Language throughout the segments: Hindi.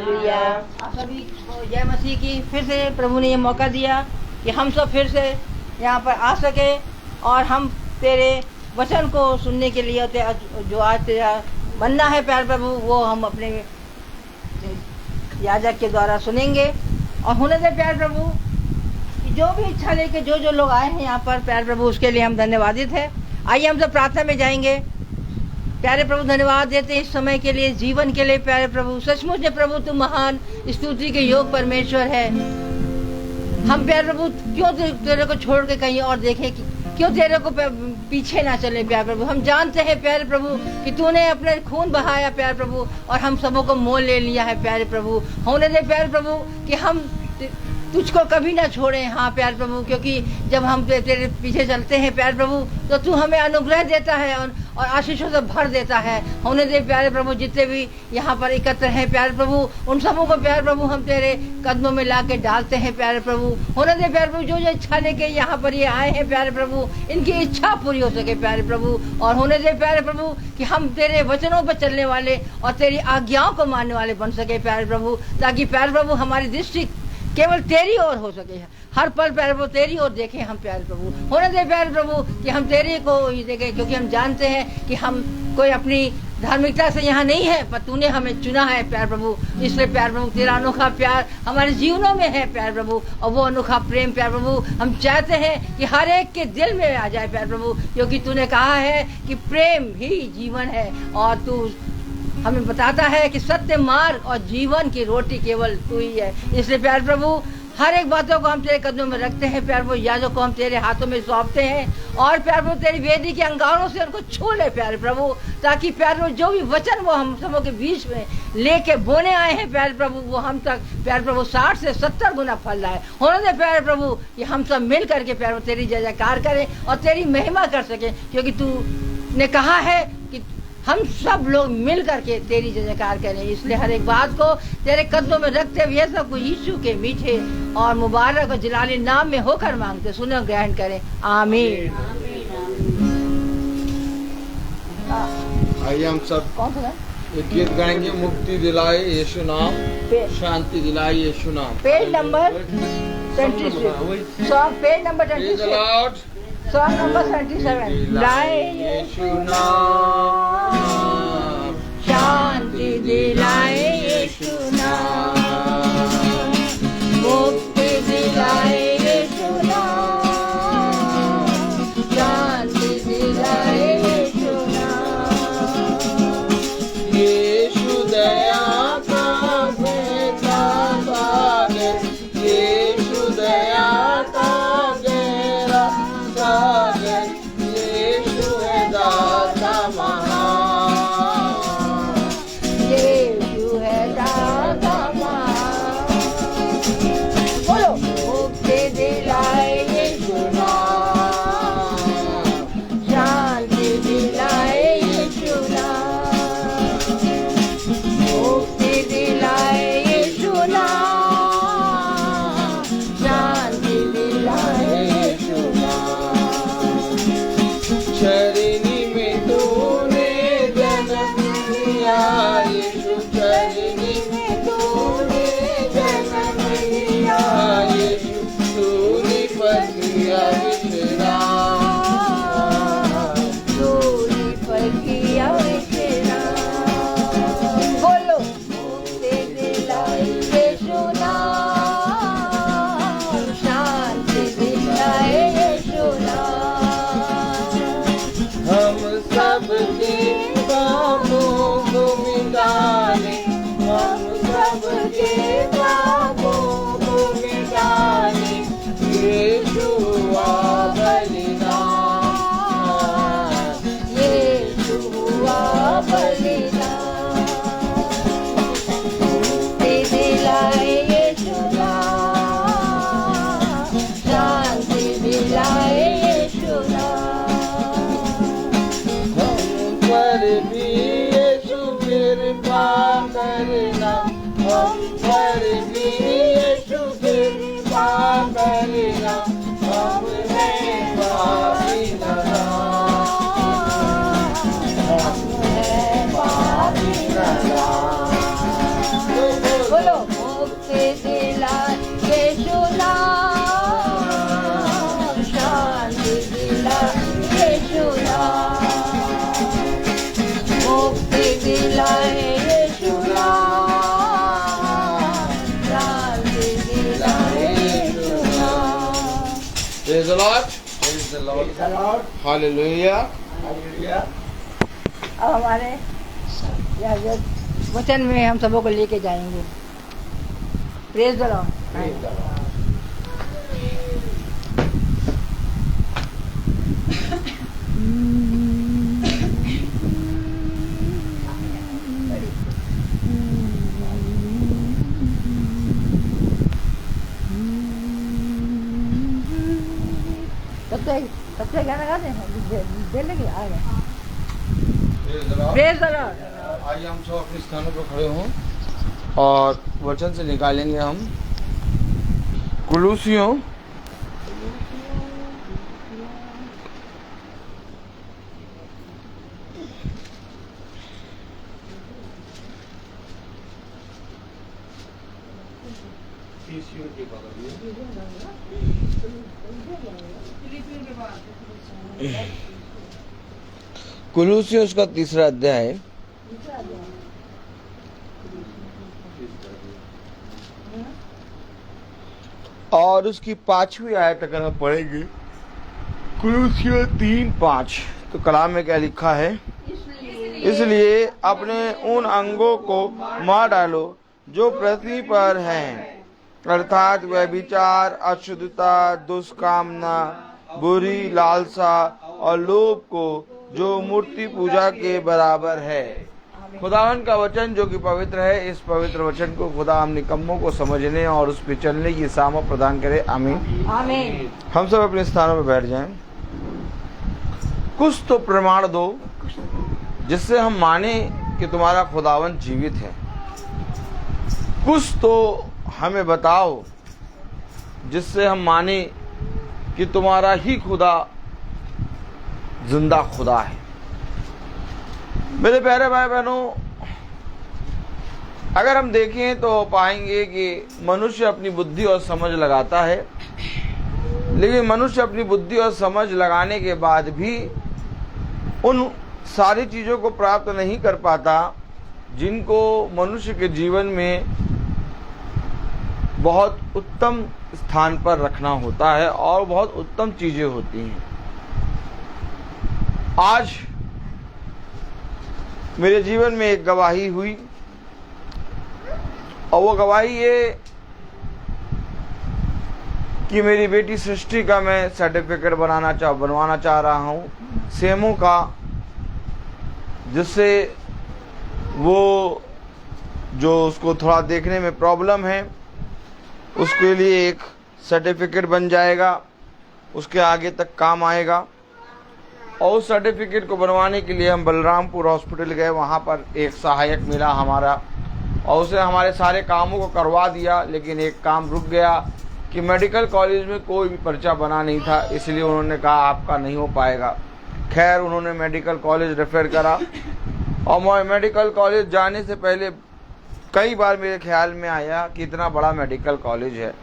हालेलुया। आप सभी को जय मसीह की। फिर से प्रभु ने ये मौका दिया कि हम सब फिर से यहाँ पर आ सके और हम तेरे वचन को सुनने के लिए जो आज तेरा बनना है प्यारे प्रभु, वो हम अपने याजक के द्वारा सुनेंगे और होने दे प्यारे प्रभु। जो भी इच्छा लेके जो लोग आए हैं यहाँ पर प्यारे प्रभु, उसके लिए हम धन्यवादित है। आइए हम सब प्रार्थना में जाएंगे। प्यारे प्रभु धन्यवाद देते हैं इस समय के लिए, जीवन के लिए प्यारे प्रभु। सचमुच में प्रभु तू महान स्तुति के योग परमेश्वर है। हम प्यारे प्रभु क्यों तेरे को छोड़ के कहीं और देखें, क्यों तेरे को पीछे ना चले प्यारे प्रभु। हम जानते हैं प्यारे प्रभु कि तूने अपने खून बहाया प्यारे प्रभु और हम सबों को मोल ले लिया है प्यारे प्रभु। होने दे प्यारे प्रभु कि हम तुझको कभी ना छोड़ें। हाँ प्यारे प्रभु, क्योंकि जब हम तेरे पीछे चलते हैं प्यारे प्रभु तो तू हमें अनुग्रह देता है और आशीषों से भर देता है। होने दे प्यारे प्रभु जितने भी यहाँ पर एकत्र हैं प्यारे प्रभु, उन सबों को प्यारे प्रभु हम तेरे कदमों में ला के डालते हैं प्यारे प्रभु। होने दे प्यारे प्रभु जो इच्छा लेके यहाँ पर ये आए हैं प्यारे प्रभु, इनकी इच्छा पूरी हो सके प्यारे प्रभु। और होने दे प्यारे प्रभु कि हम तेरे वचनों पर चलने वाले और तेरी आज्ञाओं को मानने वाले बन सके प्यारे प्रभु, ताकि प्यारे प्रभु हमारी दृष्टि केवल तेरी ओर हो सके। हर पल प्यारे प्रभु तेरी ओर देखें हम प्यारे प्रभु। होने दे प्यारे प्रभु कि हम तेरे को ही देखें, क्योंकि हम जानते हैं कि हम कोई अपनी धार्मिकता से यहाँ नहीं है, पर तूने हमें चुना है प्यारे प्रभु। इसलिए प्यारे प्रभु तेरा अनोखा प्यार हमारे जीवनों में है प्यारे प्रभु, और वो अनोखा प्रेम प्यारे प्रभु हम चाहते हैं कि हर एक के दिल में आ जाए प्यारे प्रभु, क्योंकि तूने कहा है कि प्रेम ही जीवन है और तू हमें बताता है कि सत्य मार्ग और जीवन की रोटी केवल तू ही है। इसलिए प्यारे प्रभु हर एक बातों को हम तेरे कदमों में रखते हैं प्यारे प्रभु, याजों को हम तेरे हाथों में सौंपते हैं और प्यारे प्रभु तेरी वेदी के अंगारों से उनको छू ले प्यारे प्रभु, ताकि प्यारे प्रभु जो भी वचन वो हम सबों के बीच में लेके बोने आए हैं प्यारे प्रभु, वो हम तक प्यारे प्रभु 60 से 70 गुना फल रहा है। होने दे प्यारे प्रभु कि हम सब मिल करके प्यारे प्रभु तेरी जय जयकार करें और तेरी महिमा कर सकें, क्योंकि तू ने कहा है कि हम सब लोग मिल करके तेरी जय जयकार करें। इसलिए हर एक बात को तेरे कदमों में रखते हुए सब कुछ यीशु के मीठे और मुबारक और जलाली नाम में होकर मांगते सुनो ग्रहण करें, आमीन। आइए हम सब कौन सा एक गीत गाएंगे, मुक्ति दिलाए यीशु नाम, शांति दिलाए यीशु नाम। Page number 27, song page number 27, song number 37। लाए यीशु नाम, शांति दिलाए यीशु नाम, मुक्ति दिलाए यीशु नाम, शांति दिलाए यीशु नाम। यीशु दया का बेटा सागर, यीशु दया का गहरा सागर, यीशु है दाता महान, यीशु है दाता महान। बोलो मुक्ति दिलाए यीशु नाम, शांति दिलाए यीशु नाम, मुक्ति दिलाए यीशु नाम, शांति दिलाए यीशु नाम। चरनी में तूने जन्म लिया यीशु, चरनी में तूने जन्म लिया यीशु, तूने पर किया विश्राम, दूरी पर किया विश्राम। बोलो मुक्ति दिलाए यीशु नाम, शांति दिलाए यीशु नाम। हम सबके पापों को मिटाने, हम सबके पापों को मिटाने यीशु हुआ बलिदान, यीशु हुआ बलिदान। मुक्ति दिलाए यीशु नाम, शांति दिलाए यीशु नाम। हम पर भी यीशु कृपा करना, हम पर भी यीशु कृपा करना, हम हैं पापी नादान, हम हैं पापी नादान। तो बोलो मुक्ति दिलाए यीशु नाम, शांति दिलाए यीशु नाम, मुक्ति दिलाए यीशु नाम, शांति दिलाए यीशु नाम। Praise the Lord. Praise the Lord. Hallelujah. Hallelujah. अब हमारे वचन में हम सबों को लेके जाएंगे। Praise the Lord. Praise the Lord. तब से गाना गाते हैं, दे लेंगे आ गए। Praise the Lord. Praise the Lord. आइए हम सब अपने स्थानों पर खड़े हों और वचन से निकालेंगे हम कुलूसियों कुलूसियों उसका 3रा अध्याय और उसकी 5वीं आयत अगर हम पढ़ेंगे, कुलूसियों 3:5, तो कलाम में क्या लिखा है? इसलिए अपने उन अंगों को मार डालो जो पृथ्वी पर हैं, अर्थात व्यभिचार, अशुद्धता, दुष्कामना, बुरी लालसा और लोभ को, जो मूर्ति पूजा के बराबर है। खुदावन का वचन जो कि पवित्र है, इस पवित्र वचन को खुदा हम निकम्मों को समझने और उस पर चलने की सामर्थ प्रदान करे। आमीन आमीन। हम सब अपने स्थानों पर बैठ जाएं। कुछ तो प्रमाण दो जिससे हम माने कि तुम्हारा खुदावन जीवित है। कुछ तो हमें बताओ जिससे हम माने कि तुम्हारा ही खुदा जिंदा खुदा है। मेरे प्यारे भाई बहनों, अगर हम देखें तो पाएंगे कि मनुष्य अपनी बुद्धि और समझ लगाता है, लेकिन मनुष्य अपनी बुद्धि और समझ लगाने के बाद भी उन सारी चीज़ों को प्राप्त नहीं कर पाता जिनको मनुष्य के जीवन में बहुत उत्तम स्थान पर रखना होता है और बहुत उत्तम चीज़ें होती हैं। आज मेरे जीवन में एक गवाही हुई और वो गवाही ये कि मेरी बेटी सृष्टि का मैं सर्टिफिकेट बनवाना चाह रहा हूँ, सेमो का, जिससे वो जो उसको थोड़ा देखने में प्रॉब्लम है उसके लिए एक सर्टिफिकेट बन जाएगा, उसके आगे तक काम आएगा। और उस सर्टिफिकेट को बनवाने के लिए हम बलरामपुर हॉस्पिटल गए, वहाँ पर एक सहायक मिला हमारा और उसने हमारे सारे कामों को करवा दिया, लेकिन एक काम रुक गया कि मेडिकल कॉलेज में कोई भी पर्चा बना नहीं था, इसलिए उन्होंने कहा आपका नहीं हो पाएगा। खैर उन्होंने मेडिकल कॉलेज रेफर करा और मेडिकल कॉलेज जाने से पहले कई बार मेरे ख्याल में आया कि इतना बड़ा मेडिकल कॉलेज है,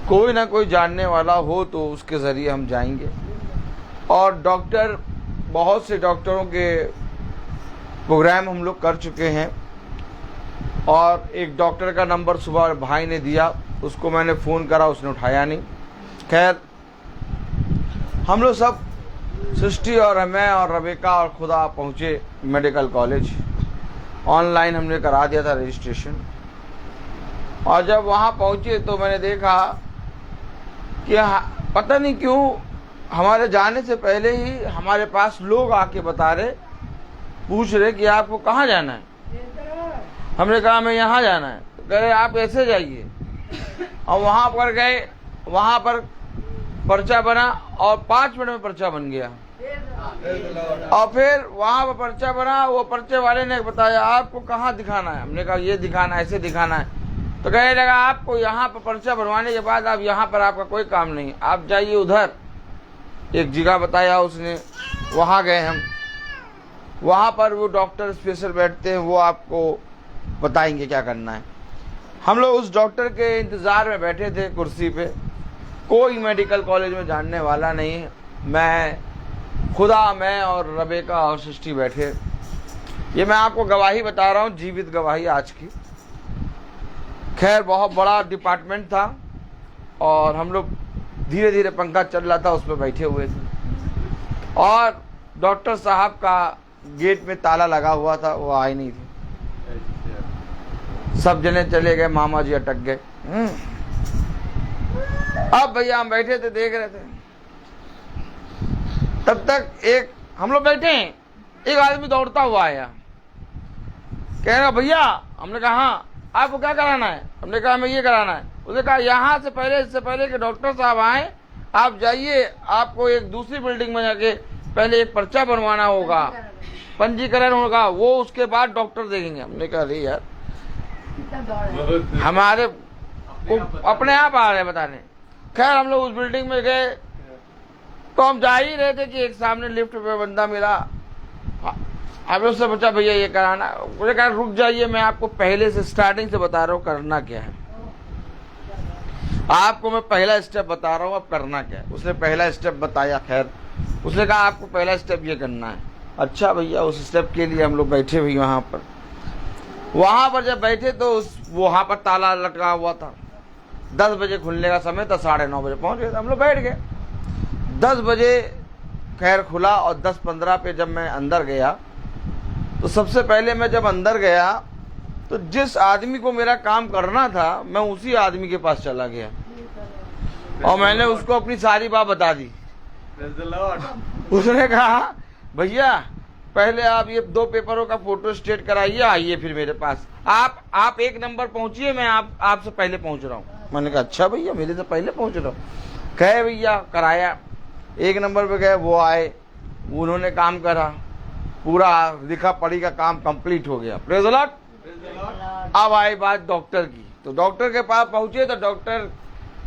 कोई ना कोई जानने वाला हो तो उसके ज़रिए हम जाएंगे। और डॉक्टर, बहुत से डॉक्टरों के प्रोग्राम हम लोग कर चुके हैं और एक डॉक्टर का नंबर सुबह भाई ने दिया, उसको मैंने फ़ोन करा, उसने उठाया नहीं। खैर हम लोग सब, सृष्टि और मैं और रबेका और खुदा पहुँचे मेडिकल कॉलेज। ऑनलाइन हमने करा दिया था रजिस्ट्रेशन और जब वहाँ पहुँचे तो मैंने देखा कि पता नहीं क्यों हमारे जाने से पहले ही हमारे पास लोग आके बता रहे, पूछ रहे कि आपको कहाँ जाना है। हमने कहा हमें यहाँ जाना है, तो कह रहे आप ऐसे जाइए। और वहाँ पर गए, वहाँ पर पर्चा बना और 5 मिनट में पर्चा बन गया। और फिर वहाँ पर पर्चा बना, वो पर्चे वाले ने बताया आपको कहाँ दिखाना है। हमने कहा ये दिखाना है, ऐसे दिखाना है। तो कहने लगा आपको यहाँ पर पर्चा बनवाने के बाद अब यहाँ पर आपका कोई काम नहीं, आप जाइए उधर। एक जगह बताया उसने, वहाँ गए हम। वहाँ पर वो डॉक्टर स्पेशल बैठते हैं, वो आपको बताएंगे क्या करना है। हम लोग उस डॉक्टर के इंतज़ार में बैठे थे कुर्सी पे। कोई मेडिकल कॉलेज में जानने वाला नहीं, मैं खुदा, मैं और रबेका और सृष्टि बैठे। ये मैं आपको गवाही बता रहा हूँ, जीवित गवाही आज की। खैर बहुत बड़ा डिपार्टमेंट था और हम लोग धीरे धीरे पंखा चल रहा था, उस पर बैठे हुए थे और डॉक्टर साहब का गेट में ताला लगा हुआ था, वो आए नहीं थे। सब जने चले गए, मामा जी अटक गए। अब भैया हम बैठे थे, देख रहे थे। तब तक एक, हम लोग बैठे हैं, एक आदमी दौड़ता हुआ आया, कह रहा भैया। हमने कहा हाँ, आपको क्या कराना है? हमने कहा हमें ये कराना है। उसने कहा यहाँ से पहले, इससे पहले कि डॉक्टर साहब आए, आप जाइए, आपको एक दूसरी बिल्डिंग में जाके पहले एक पर्चा बनवाना होगा, पंजीकरण होगा, वो उसके बाद डॉक्टर देखेंगे। हमने कहा अरे यार, हमारे को अपने आप आ रहे बताने। खैर हम लोग उस बिल्डिंग में गए तो हम जा ही रहे थे कि एक सामने लिफ्ट पे बंदा मिला। अब उससे पूछा भैया ये कराना, मुझे कहा रुक जाइए, मैं आपको पहले से स्टार्टिंग से बता रहा हूँ करना क्या है। आपको मैं पहला स्टेप बता रहा हूँ, अब करना क्या है। उसने पहला स्टेप बताया। खैर उसने कहा आपको पहला स्टेप ये करना है। अच्छा भैया, उस स्टेप के लिए हम लोग बैठे हुए वहाँ पर जब बैठे तो वहाँ पर ताला लटका हुआ था। 10 बजे खुलने का समय था, 9:30 बजे पहुँच गए। हम लोग बैठ गए। 10 बजे खैर खुला और 10:15 पे जब मैं अंदर गया तो सबसे पहले मैं जब अंदर गया तो जिस आदमी को मेरा काम करना था, मैं उसी आदमी के पास चला गया और मैंने उसको अपनी सारी बात बता दी। उसने कहा भैया पहले आप ये 2 पेपरों का फोटो स्टेट कराइए, आइए फिर मेरे पास। आप 1 नंबर पहुंचिए, मैं आपसे पहले पहुंच रहा हूँ। मैंने कहा अच्छा भैया, मेरे से पहले पहुंच रहा हूँ। कहे भैया कराया, 1 नंबर पे गए, वो आए, उन्होंने काम करा, पूरा लिखा पढ़ी का काम कंप्लीट हो गया। Praise the Lord. अब आई बात डॉक्टर की। तो डॉक्टर के पास पहुंचे तो डॉक्टर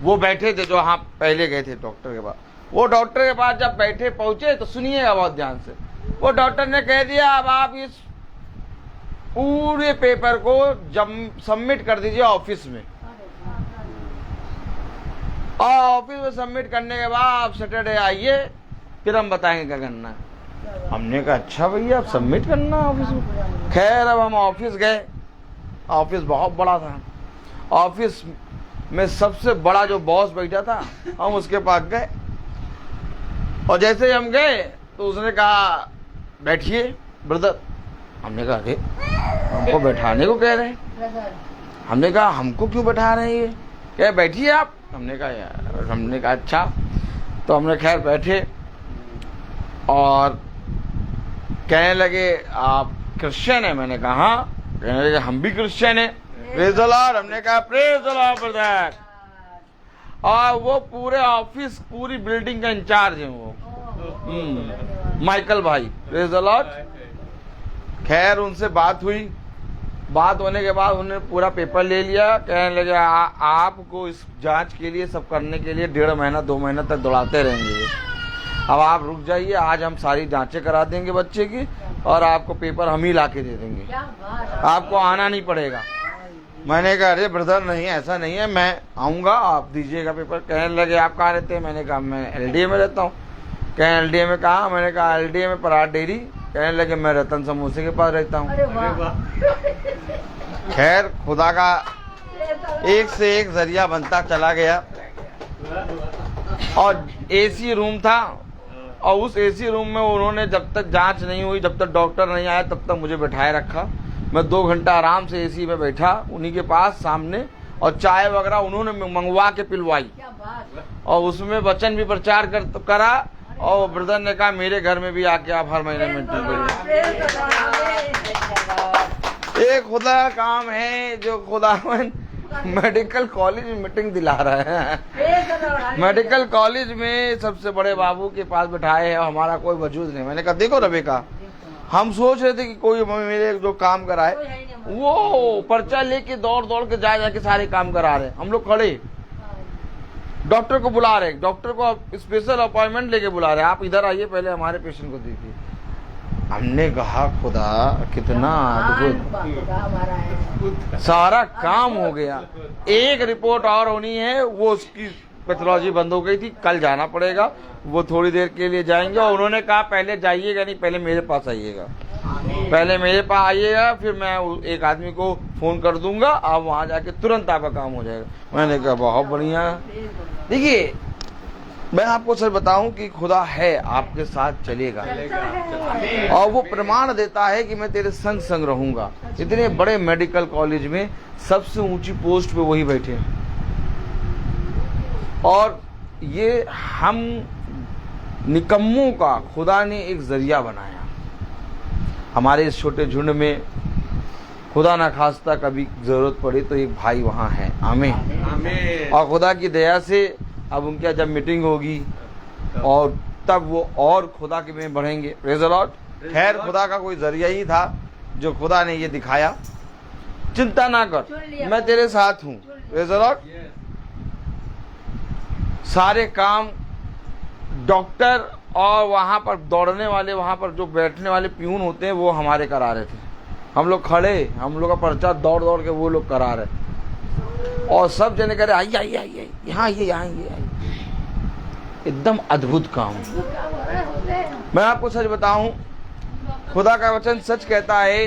वो बैठे थे जो हाँ पहले गए थे डॉक्टर के पास। वो डॉक्टर के पास जब बैठे पहुंचे तो सुनिएगा बहुत ध्यान से। वो डॉक्टर ने कह दिया अब आप इस पूरे पेपर को सबमिट कर दीजिए ऑफिस में, और ऑफिस में सबमिट करने के बाद आप सैटरडे आइए, फिर हम बताएंगे क्या करना है। हमने कहा अच्छा भैया अब सबमिट करना है ऑफिस में। खैर अब हम ऑफिस गए। ऑफिस बहुत बड़ा था। ऑफिस में सबसे बड़ा जो बॉस बैठा था, हम उसके पास गए और जैसे ही हम गए तो उसने कहा बैठिए ब्रदर। हमने कहा अरे हमको बैठाने को कह रहे हैं। हमने कहा हमको क्यों बैठा रहे हैं ये? क्या बैठिए आप। हमने कहा यार, हमने कहा अच्छा। तो हमने खैर बैठे और कहने लगे आप क्रिश्चियन है? मैंने कहा हाँ। कहने लगे हम भी क्रिश्चियन है। Praise the Lord. हमने कहा प्रेज़ द लॉर्ड ब्रदर। और वो पूरे ऑफिस, पूरी बिल्डिंग का इंचार्ज है वो, माइकल भाई। Praise the Lord. खैर उनसे बात हुई। बात होने के बाद उन्होंने पूरा पेपर ले लिया। कहने लगे आपको इस जांच के लिए, सब करने के लिए 1.5 महीना 2 महीना तक दौड़ाते रहेंगे। अब आप रुक जाइए, आज हम सारी जांचें करा देंगे बच्चे की और आपको पेपर हम ही ला के दे देंगे, आपको आना नहीं पड़ेगा। मैंने कहा अरे ब्रदर नहीं, ऐसा नहीं है, मैं आऊँगा, आप दीजिएगा पेपर। कहने लगे आप कहाँ रहते हैं? मैंने कहा मैं LDA में रहता हूँ। कहने LDA में कहाँ? मैंने कहा LDA में पराठ डेयरी। कहने लगे मैं रतन समोसे के पास रहता हूँ। खैर खुदा का एक से एक जरिया बनता चला गया और AC रूम था और उस AC रूम में उन्होंने जब तक जांच नहीं हुई, जब तक डॉक्टर नहीं आया, तब तक मुझे बैठाए रखा। मैं 2 घंटा आराम से AC में बैठा उन्हीं के पास सामने, और चाय वगैरह उन्होंने मंगवा के पिलवाई और उसमें वचन भी प्रचार करा। और ब्रदर ने कहा मेरे घर में भी आके आप हर महीने मीटिंग करिए। ये खुदा का काम है जो खुदावन मेडिकल कॉलेज में मीटिंग दिला रहा है। मेडिकल कॉलेज में सबसे बड़े बाबू के पास बैठाए हैं और हमारा कोई वजूद नहीं। मैंने कहा देखो रबेका, हम सोच रहे थे कि कोई मेरे जो काम कराए, वो पर्चा लेके दौड़ दौड़ के जाके सारे काम करा रहे। हम लोग खड़े, डॉक्टर को बुला रहे, डॉक्टर को स्पेशल अपॉइंटमेंट लेके बुला रहे, आप इधर आइए पहले हमारे पेशेंट को देखिए। हमने कहा खुदा कितना अद्भुत, खुदा हमारा है। सारा काम हो गया। एक रिपोर्ट और होनी है, वो उसकी पैथोलॉजी बंद हो गई थी, कल जाना पड़ेगा। वो थोड़ी देर के लिए जाएंगे और उन्होंने कहा पहले जाइएगा नहीं, पहले मेरे पास आइएगा, पहले मेरे पास आइएगा, फिर मैं एक आदमी को फोन कर दूंगा, आप वहां जाके तुरंत आपका काम हो जाएगा। मैंने कहा बहुत बढ़िया। देखिए मैं आपको सर बताऊं कि खुदा है, आपके साथ चलेगा और वो प्रमाण देता है कि मैं तेरे संग संग रहूंगा। इतने बड़े मेडिकल कॉलेज में सबसे ऊंची पोस्ट पे वही बैठे हैं और ये हम निकम्मों का खुदा ने एक जरिया बनाया। हमारे इस छोटे झुंड में खुदा ना खास्ता कभी जरूरत पड़े तो एक भाई वहाँ है। आमीन। और खुदा की दया से अब उनके जब मीटिंग होगी और तब वो और खुदा के में बढ़ेंगे। Praise the Lord. खैर खुदा का कोई जरिया ही था जो खुदा ने ये दिखाया। चिंता ना कर, मैं तेरे साथ हूँ। Praise the Lord. सारे काम डॉक्टर और वहाँ पर दौड़ने वाले, वहाँ पर जो बैठने वाले प्यून होते हैं वो हमारे करा रहे थे। हम लोग खड़े, हम लोग का पर्चा दौड़ दौड़ के वो लोग करा रहे और सब जने कह रहे आइए आइए आइए, यहाँ आइए, यहाँ आइए। एकदम अद्भुत काम। मैं आपको सच बताऊं, खुदा का वचन सच कहता है।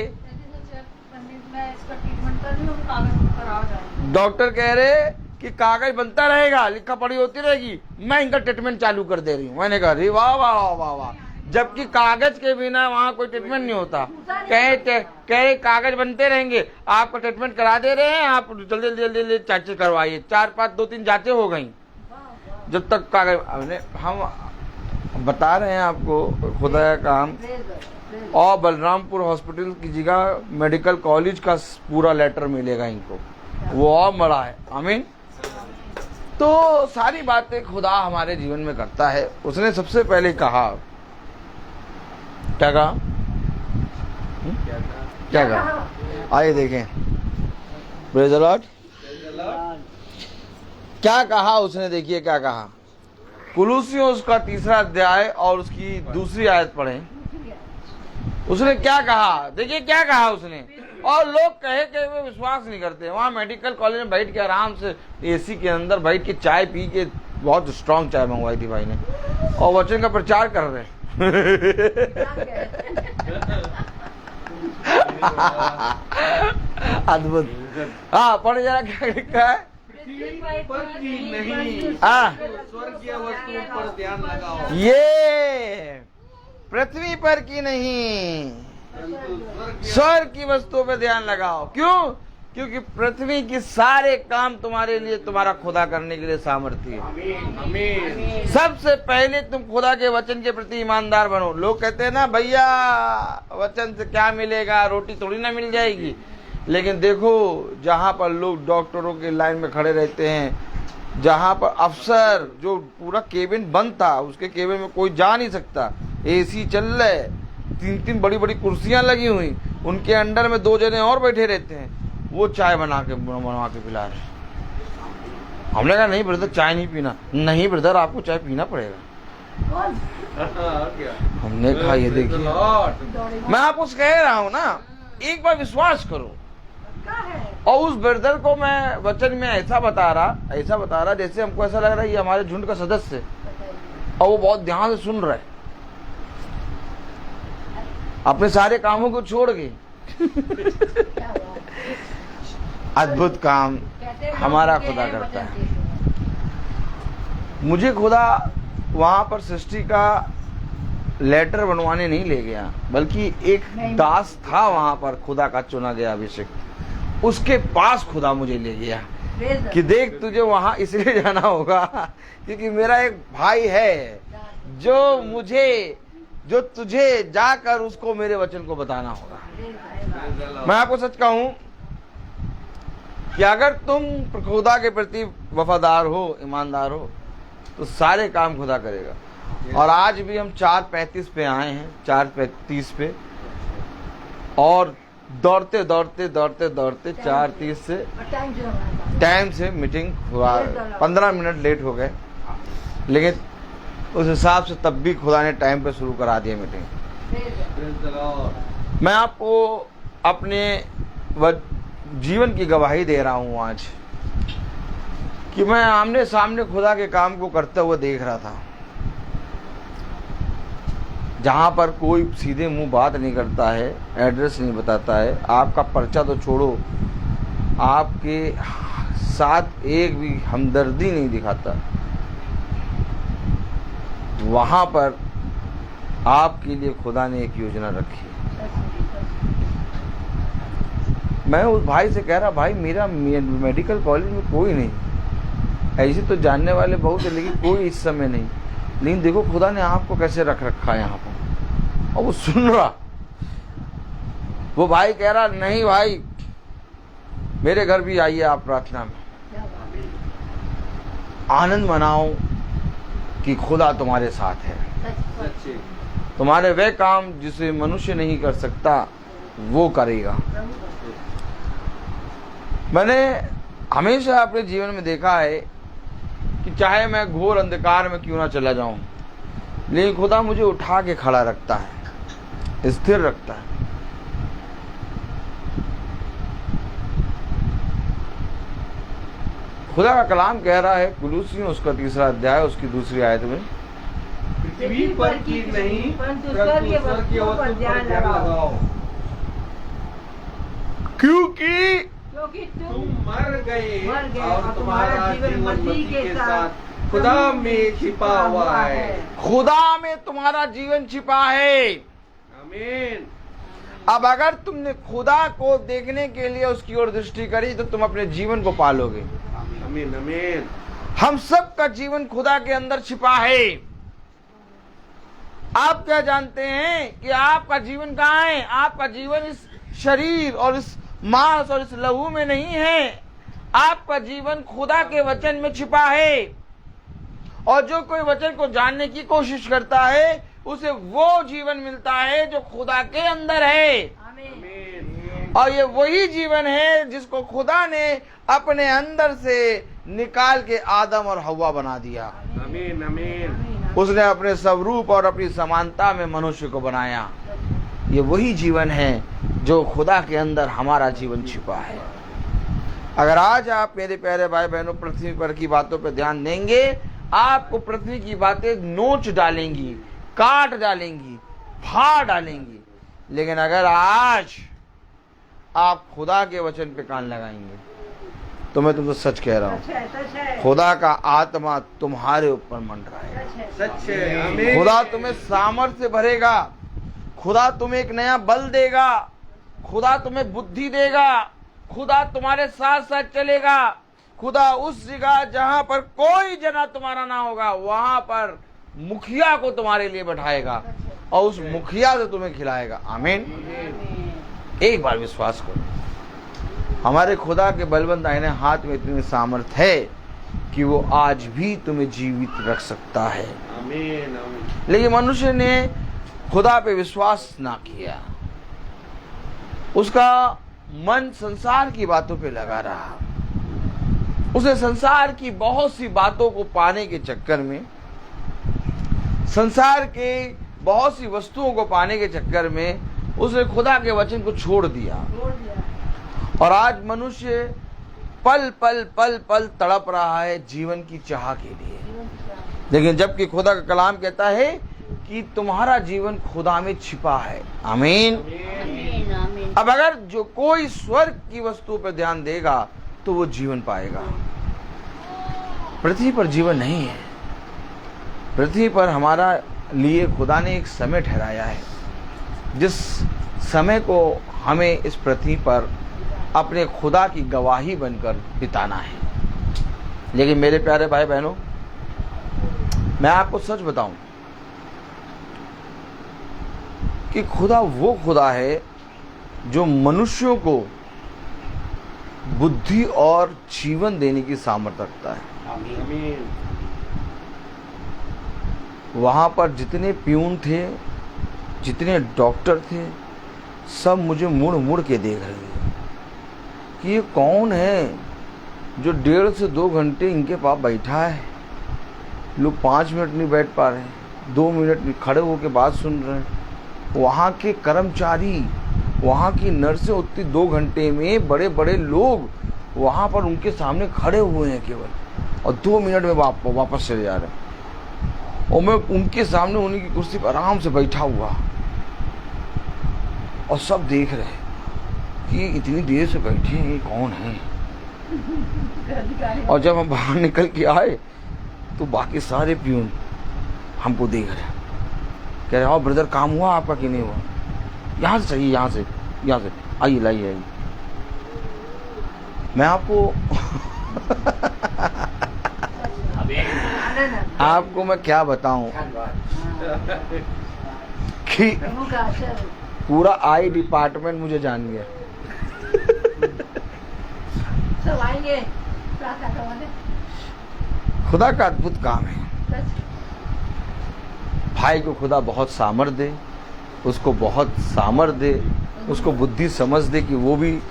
डॉक्टर कह रहे कि कागज बनता रहेगा, लिखा पढ़ी होती रहेगी, मैं इनका ट्रीटमेंट चालू कर दे रही हूँ। मैंने कहा अरे वाह वाह वाह वाह वाह, जबकि कागज के बिना वहाँ कोई ट्रीटमेंट नहीं होता। कहे कागज बनते रहेंगे, आपका ट्रीटमेंट करा दे रहे हैं, आप जल्दी जल्दी जल्दी जांचें करवाइए। 4-5 2-3 जांचें हो गई जब तक कागज। हम बता रहे हैं आपको खुदा का काम। और बलरामपुर हॉस्पिटल की जगह मेडिकल कॉलेज का पूरा लेटर मिलेगा इनको, वो और बड़ा है। आमीन। तो सारी बातें खुदा हमारे जीवन में करता है। उसने सबसे पहले कहा, क्या कहा? क्या कहा? आइए देखें। Praise the Lord. क्या कहा उसने? देखिए क्या कहा। कुलुसियों उसका 3रा अध्याय और उसकी 2री आयत पढ़ें। उसने क्या कहा? देखिए क्या कहा उसने। और लोग कहे कि वे विश्वास नहीं करते। वहाँ मेडिकल कॉलेज में बैठ के आराम से एसी के अंदर बैठ के चाय पी के, बहुत स्ट्रांग चाय मंगवाई थी भाई ने, और वचन का प्रचार कर रहे। अद्भुत। हाँ पढ़े जरा क्या लिखा है। स्वर्गीय वस्तुओं पर ध्यान लगाओ। ये पृथ्वी पर की नहीं, स्वर्ग की वस्तुओं पे ध्यान लगाओ। क्यों? क्योंकि पृथ्वी के सारे काम तुम्हारे लिए तुम्हारा खुदा करने के लिए सामर्थ्य है। सबसे पहले तुम खुदा के वचन के प्रति ईमानदार बनो। लोग कहते हैं ना भैया वचन से क्या मिलेगा, रोटी थोड़ी ना मिल जाएगी। लेकिन देखो जहाँ पर लोग डॉक्टरों के लाइन में खड़े रहते हैं, जहाँ पर अफसर जो पूरा केबिन बंद था, उसके केबिन में कोई जा नहीं सकता, एसी चल रहे, 3-3 बड़ी बड़ी कुर्सियां लगी हुई, उनके अंडर में 2 जने और बैठे रहते हैं, वो चाय बनवा के पिला रहे। हमने कहा नहीं ब्रदर चाय नहीं पीना। नहीं ब्रदर आपको चाय पीना पड़ेगा। हमने कहा ये देखिए, मैं आपको कह रहा हूँ ना, एक बार विश्वास करो। और उस ब्रदर को मैं वचन में ऐसा बता रहा जैसे हमको ऐसा लग रहा है ये हमारे झुंड का सदस्य है और वो बहुत ध्यान से सुन रहा है, अपने सारे कामों को छोड़ के। अद्भुत काम हमारा खुदा करता है। मुझे खुदा वहां पर सृष्टि का लेटर बनवाने नहीं ले गया, बल्कि एक दास था वहां पर खुदा का चुना गया अभिषेक, उसके पास खुदा मुझे ले गया कि देख तुझे वहां इसलिए जाना होगा क्योंकि मेरा एक भाई है जो तुझे जाकर उसको मेरे वचन को बताना होगा। मैं आपको सच कहूं कि अगर तुम खुदा के प्रति वफादार हो, ईमानदार हो, तो सारे काम खुदा करेगा। और आज भी हम 4:35 पे आए हैं, 4:30 पे, और दौड़ते 4:30 से टाइम से मीटिंग हुआ, 15 मिनट लेट हो गए, लेकिन उस हिसाब से तब भी खुदा ने टाइम पे शुरू करा दिया मीटिंग। Praise the Lord. मैं आपको अपने जीवन की गवाही दे रहा हूँ आज कि मैं आमने सामने खुदा के काम को करते हुए देख रहा था, जहाँ पर कोई सीधे मुंह बात नहीं करता है, एड्रेस नहीं बताता है, आपका पर्चा तो छोड़ो, आपके साथ एक भी हमदर्दी नहीं दिखाता, वहाँ पर आपके लिए खुदा ने एक योजना रखी। मैं उस भाई से कह रहा, भाई मेरा मेडिकल कॉलेज में कोई नहीं, ऐसे तो जानने वाले बहुत है लेकिन कोई इस समय नहीं, लेकिन देखो खुदा ने आपको कैसे रख रखा है यहाँ पर। और वो सुन रहा, वो भाई कह रहा, नहीं भाई मेरे घर भी आइए आप प्रार्थना में, आनंद मनाओ कि खुदा तुम्हारे साथ है, सच्चे। तुम्हारे वे काम जिसे मनुष्य नहीं कर सकता वो करेगा। मैंने हमेशा अपने जीवन में देखा है कि चाहे मैं घोर अंधकार में क्यों ना चला जाऊं, लेकिन खुदा मुझे उठा के खड़ा रखता है, स्थिर रखता है। खुदा का कलाम कह रहा है कुलूसियों उसका 3 अध्याय उसकी 2 आयत में, पृथ्वी पर की नहीं परंतु स्वर्ग के वस्तुओं पर ध्यान लगाओ, क्योंकि तुम मर गए और तुम्हारा जीवन मसीह के साथ खुदा में छिपा हुआ है। खुदा में तुम्हारा जीवन छिपा है। आमीन। अब अगर तुमने खुदा को देखने के लिए उसकी ओर दृष्टि करी तो तुम अपने जीवन को पालोगे। आमीन आमीन। हम सब का जीवन खुदा के अंदर छिपा है। आप क्या जानते हैं कि आपका जीवन कहाँ है? आपका जीवन इस शरीर और इस मांस और इस लहू में नहीं है। आपका जीवन खुदा के वचन में छिपा है, और जो कोई वचन को जानने की कोशिश करता है उसे वो जीवन मिलता है जो खुदा के अंदर है। आमीन। और ये वही जीवन है जिसको खुदा ने अपने अंदर से निकाल के आदम और हव्वा बना दिया। आमीन आमीन। उसने अपने स्वरूप और अपनी समानता में मनुष्य को बनाया। ये वही जीवन है जो खुदा के अंदर हमारा जीवन छिपा है। अगर आज आप मेरे प्यारे भाई बहनों पृथ्वी पर की बातों पर ध्यान देंगे, आपको पृथ्वी की बातें नोच डालेंगी, काट डालेंगी, फाड़ डालेंगी। लेकिन अगर आज आप खुदा के वचन पे कान लगाएंगे तो मैं तुमको सच कह रहा हूँ, खुदा का आत्मा तुम्हारे ऊपर मंडरा है। सच है। आमीन। खुदा तुम्हें सामर्थ्य भरेगा, खुदा तुम्हें एक नया बल देगा, खुदा तुम्हें बुद्धि देगा, खुदा तुम्हारे साथ साथ चलेगा। खुदा उस जगह जहां पर कोई जना तुम्हारा ना होगा वहां पर मुखिया को तुम्हारे लिए बैठाएगा और उस मुखिया से तुम्हें खिलाएगा। आमीन। एक बार विश्वास करो, हमारे खुदा के बलवंत दाहिने हाथ में इतनी सामर्थ है कि वो आज भी तुम्हें जीवित रख सकता है। आमीन आमीन। लेकिन मनुष्य ने खुदा पे विश्वास ना किया, उसका मन संसार की बातों पे लगा रहा। उसे संसार की बहुत सी बातों को पाने के चक्कर में, संसार के बहुत सी वस्तुओं को पाने के चक्कर में उसने खुदा के वचन को छोड़ दिया। और आज मनुष्य पल पल पल पल तड़प रहा है जीवन की चाह के लिए। लेकिन जबकि खुदा का कलाम कहता है कि तुम्हारा जीवन खुदा में छिपा है। आमीन। अब अगर जो कोई स्वर्ग की वस्तु पर ध्यान देगा तो वो जीवन पाएगा। पृथ्वी पर जीवन नहीं है। पृथ्वी पर हमारा लिए खुदा ने एक समय ठहराया है, जिस समय को हमें इस पृथ्वी पर अपने खुदा की गवाही बनकर बिताना है। लेकिन मेरे प्यारे भाई बहनों, मैं आपको सच बताऊं कि खुदा वो खुदा है जो मनुष्यों को बुद्धि और जीवन देने की सामर्थ्य रखता है। आमीन। वहाँ पर जितने प्यून थे, जितने डॉक्टर थे, सब मुझे मुड़ मुड़ के देख रहे थे कि ये कौन है जो 1.5 से 2 घंटे इनके पास बैठा है। लोग 5 मिनट नहीं बैठ पा रहे, 2 मिनट खड़े होकर बात सुन रहे हैं। वहाँ के कर्मचारी, वहाँ की नर्सें उतनी 2 घंटे में बड़े बड़े लोग वहाँ पर उनके सामने खड़े हुए हैं केवल, और 2 मिनट में वापस चले जा रहे हैं। और मैं उनके सामने उन्हीं की कुर्सी पर आराम से बैठा हुआ, और सब देख रहे हैं कि इतनी देर से बैठे हैं, ये कौन है। और जब हम बाहर निकल के आए तो बाकी सारे प्यून हमको देख रहे हैं, कह रहे आओ ब्रदर, काम हुआ आपका कि नहीं हुआ, यहाँ से चाहिए, यहाँ से आइए, लाइए आइए। मैं आपको मैं क्या बताऊं कि पूरा आई डिपार्टमेंट मुझे जान गया। सब आएंगे, प्रार्थना करवाने। खुदा का अद्भुत काम है। भाई को खुदा बहुत सामर्थ दे, उसको बहुत सामर्थ दे, उसको बुद्धि समझ दे कि वो भी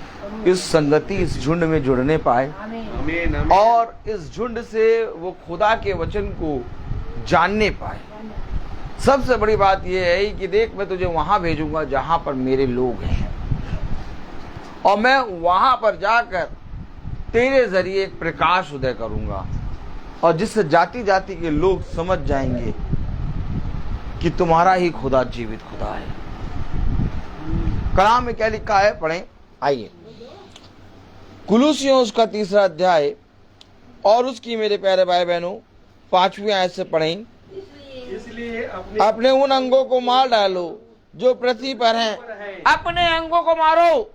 इस संगति, इस झुंड में जुड़ने पाए, आमीन। और इस झुंड से वो खुदा के वचन को जानने पाए। सबसे बड़ी बात यह है कि देख, मैं तुझे वहां भेजूंगा जहां पर मेरे लोग हैं, और मैं वहां पर जाकर तेरे जरिए एक प्रकाश उदय करूंगा, और जिससे जाति जाति के लोग समझ जाएंगे कि तुम्हारा ही खुदा जीवित खुदा है। कलाम में क्या लिखा है, पढ़ें, आइए। कुलुसियों उसका 3 अध्याय और उसकी मेरे प्यारे भाई बहनों 5वीं आयत से पढ़ें। इसलिए अपने उन अंगों को मार डालो जो पृथ्वी पर हैं। अपने अंगों को मारो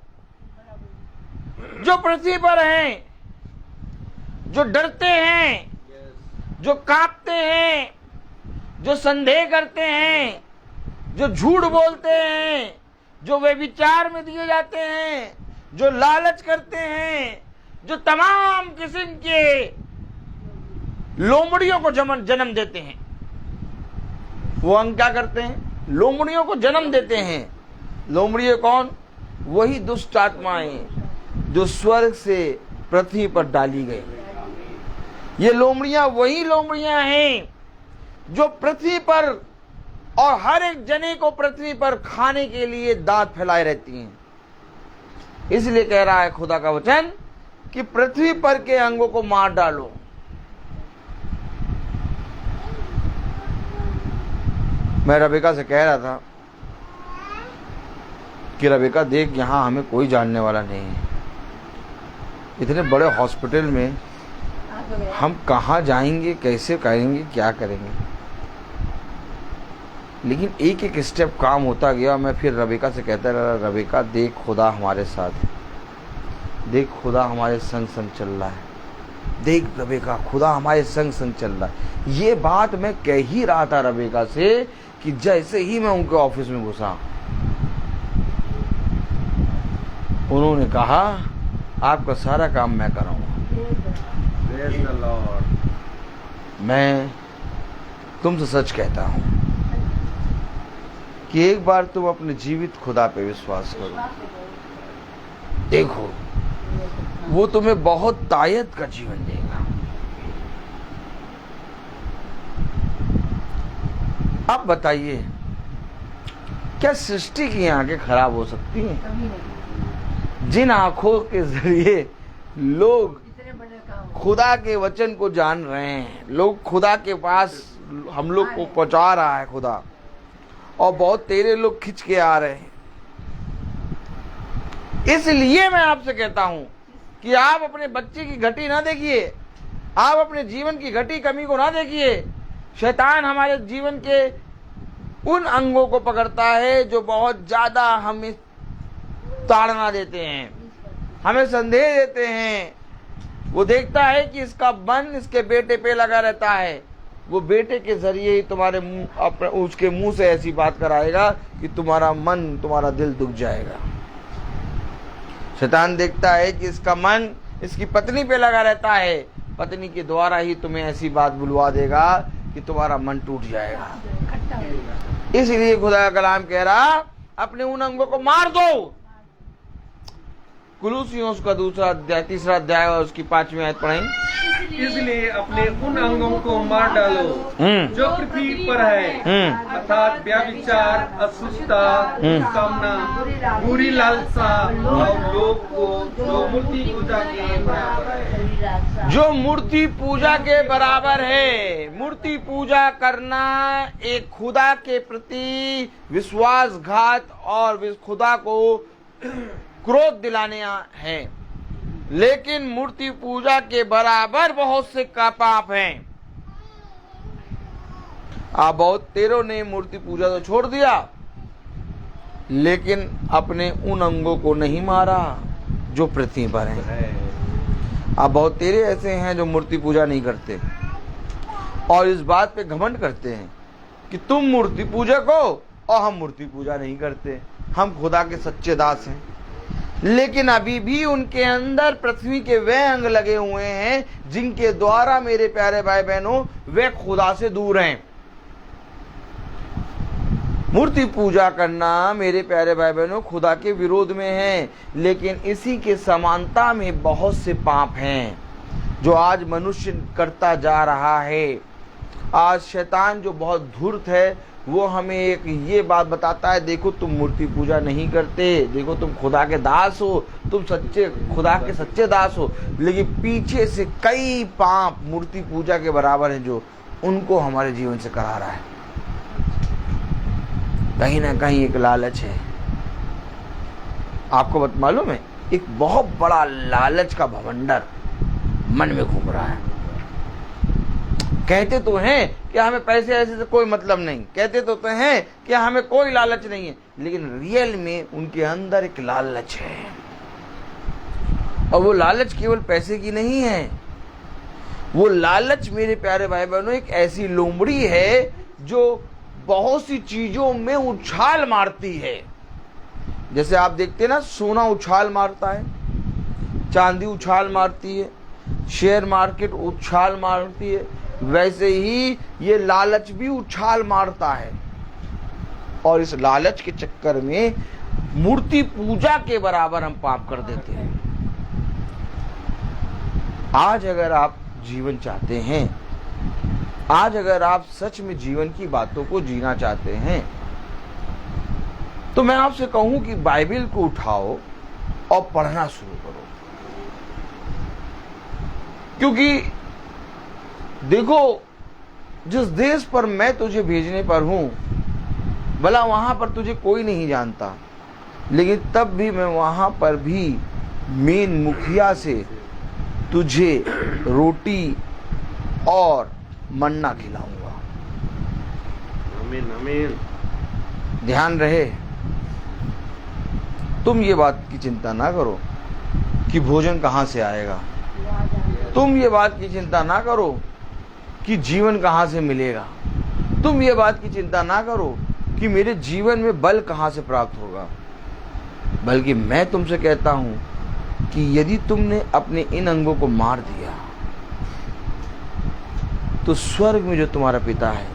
जो पृथ्वी पर हैं, जो डरते हैं, जो कांपते हैं, जो संदेह करते हैं, जो झूठ बोलते हैं, जो व्यभिचार में दिए जाते हैं, जो लालच करते हैं, जो तमाम किस्म के लोमड़ियों को जन्म देते हैं। वो अंग क्या करते हैं? लोमड़ियों को जन्म देते हैं। लोमड़ियाँ कौन? वही दुष्ट आत्माएं जो स्वर्ग से पृथ्वी पर डाली गई। ये लोमड़ियां वही लोमड़ियां हैं जो पृथ्वी पर और हर एक जने को पृथ्वी पर खाने के लिए दांत फैलाए रहती हैं। इसलिए कह रहा है खुदा का वचन कि पृथ्वी पर के अंगों को मार डालो। मैं रबेका से कह रहा था कि रबेका देख, यहां हमें कोई जानने वाला नहीं है, इतने बड़े हॉस्पिटल में हम कहाँ जाएंगे, कैसे करेंगे, क्या करेंगे। लेकिन एक एक स्टेप काम होता गया। मैं फिर रबेका से कहता रहा, रबेका देख, खुदा हमारे साथ है, देख खुदा हमारे संग संग चल रहा है, देख रबेका खुदा हमारे संग संग चल रहा है। ये बात मैं कह ही रहा था रबेका से कि जैसे ही मैं उनके ऑफिस में घुसा, उन्होंने कहा आपका सारा काम मैं कराऊंगा। Praise the Lord. मैं तुमसे सच कहता हूं कि एक बार तुम अपने जीवित खुदा पे विश्वास करो, देखो वो तुम्हें बहुत तायत का जीवन देगा। अब बताइए, क्या सृष्टि की आंखें खराब हो सकती हैं? जिन आंखों के जरिए लोग खुदा के वचन को जान रहे हैं, लोग खुदा के पास हम लोग को पहुंचा रहा है खुदा, और बहुत तेरे लोग खिंच के आ रहे हैं। इसलिए मैं आपसे कहता हूं कि आप अपने बच्चे की घटी ना देखिए, आप अपने जीवन की घटी कमी को ना देखिए। शैतान हमारे जीवन के उन अंगों को पकड़ता है जो बहुत ज्यादा हमें ताड़ना देते हैं, हमें संदेह देते हैं। वो देखता है कि इसका मन इसके बेटे पे लगा रहता है, वो बेटे के जरिए ही तुम्हारे मुंह, उसके मुंह से ऐसी बात कराएगा कि तुम्हारा मन, तुम्हारा दिल दुख जाएगा। शैतान देखता है कि इसका मन इसकी पत्नी पे लगा रहता है, पत्नी के द्वारा ही तुम्हें ऐसी बात बुलवा देगा कि तुम्हारा मन टूट जाएगा। इसलिए खुदा का कलाम कह रहा, अपने उन अंगों को मार दो। कुलूसियों उसका दूसरा अध्याय, तीसरा अध्याय और उसकी 5वीं आयत पढ़ें। इसलिए अपने उन अंगों को मार डालो जो पृथ्वी पर है, अर्थात व्यभिचार, अशुद्धता, कामना, बुरी लालसा और लोभ को जो मूर्ति पूजा के बराबर है। जो मूर्ति पूजा के बराबर है। मूर्ति पूजा करना एक खुदा के प्रति विश्वासघात और खुदा को क्रोध दिलाने है, लेकिन मूर्ति पूजा के बराबर बहुत से का पाप हैं। आप बहुत तेरों ने मूर्ति पूजा तो छोड़ दिया, लेकिन अपने उन अंगों को नहीं मारा जो पृथ्वी पर हैं। आप बहुत तेरे ऐसे हैं जो मूर्ति पूजा नहीं करते और इस बात पे घमंड करते हैं कि तुम मूर्ति पूजक हो और हम मूर्ति पूजा नहीं करते, हम खुदा के सच्चे दास हैं। लेकिन अभी भी उनके अंदर पृथ्वी के वे अंग लगे हुए हैं जिनके द्वारा मेरे प्यारे भाई बहनों वे खुदा से दूर हैं। मूर्ति पूजा करना मेरे प्यारे भाई बहनों खुदा के विरोध में है, लेकिन इसी के समानता में बहुत से पाप हैं जो आज मनुष्य करता जा रहा है। आज शैतान जो बहुत धूर्त है वो हमें एक ये बात बताता है, देखो तुम मूर्ति पूजा नहीं करते, देखो तुम खुदा के दास हो, तुम सच्चे खुदा के सच्चे दास हो, लेकिन पीछे से कई पाप मूर्ति पूजा के बराबर हैं जो उनको हमारे जीवन से करा रहा है। कहीं ना कहीं एक लालच है। आपको बात मालूम है, एक बहुत बड़ा लालच का भवंडर मन में घूम रहा है। कहते तो हैं कि हमें पैसे ऐसे से कोई मतलब नहीं, कहते तो हैं कि हमें कोई लालच नहीं है, लेकिन रियल में उनके अंदर एक लालच है। और वो लालच केवल पैसे की नहीं है, वो लालच मेरे प्यारे भाई बहनों एक ऐसी लोमड़ी है जो बहुत सी चीजों में उछाल मारती है। जैसे आप देखते हैं ना, सोना उछाल मारता है, चांदी उछाल मारती है, शेयर मार्केट उछाल मारती है, वैसे ही ये लालच भी उछाल मारता है। और इस लालच के चक्कर में मूर्ति पूजा के बराबर हम पाप कर देते हैं। आज अगर आप जीवन चाहते हैं, आज अगर आप सच में जीवन की बातों को जीना चाहते हैं, तो मैं आपसे कहूं कि बाइबल को उठाओ और पढ़ना शुरू करो। क्योंकि देखो, जिस देश पर मैं तुझे भेजने पर हूं, भला वहां पर तुझे कोई नहीं जानता, लेकिन तब भी मैं वहां पर भी मेन मुखिया से तुझे रोटी और मन्ना खिलाऊंगा। आमीन आमीन। ध्यान रहे, तुम ये बात की चिंता ना करो कि भोजन कहां से आएगा, तुम ये बात की चिंता ना करो कि जीवन कहां से मिलेगा, तुम ये बात की चिंता ना करो कि मेरे जीवन में बल कहां से प्राप्त होगा, बल्कि मैं तुमसे कहता हूं कि यदि तुमने अपने इन अंगों को मार दिया तो स्वर्ग में जो तुम्हारा पिता है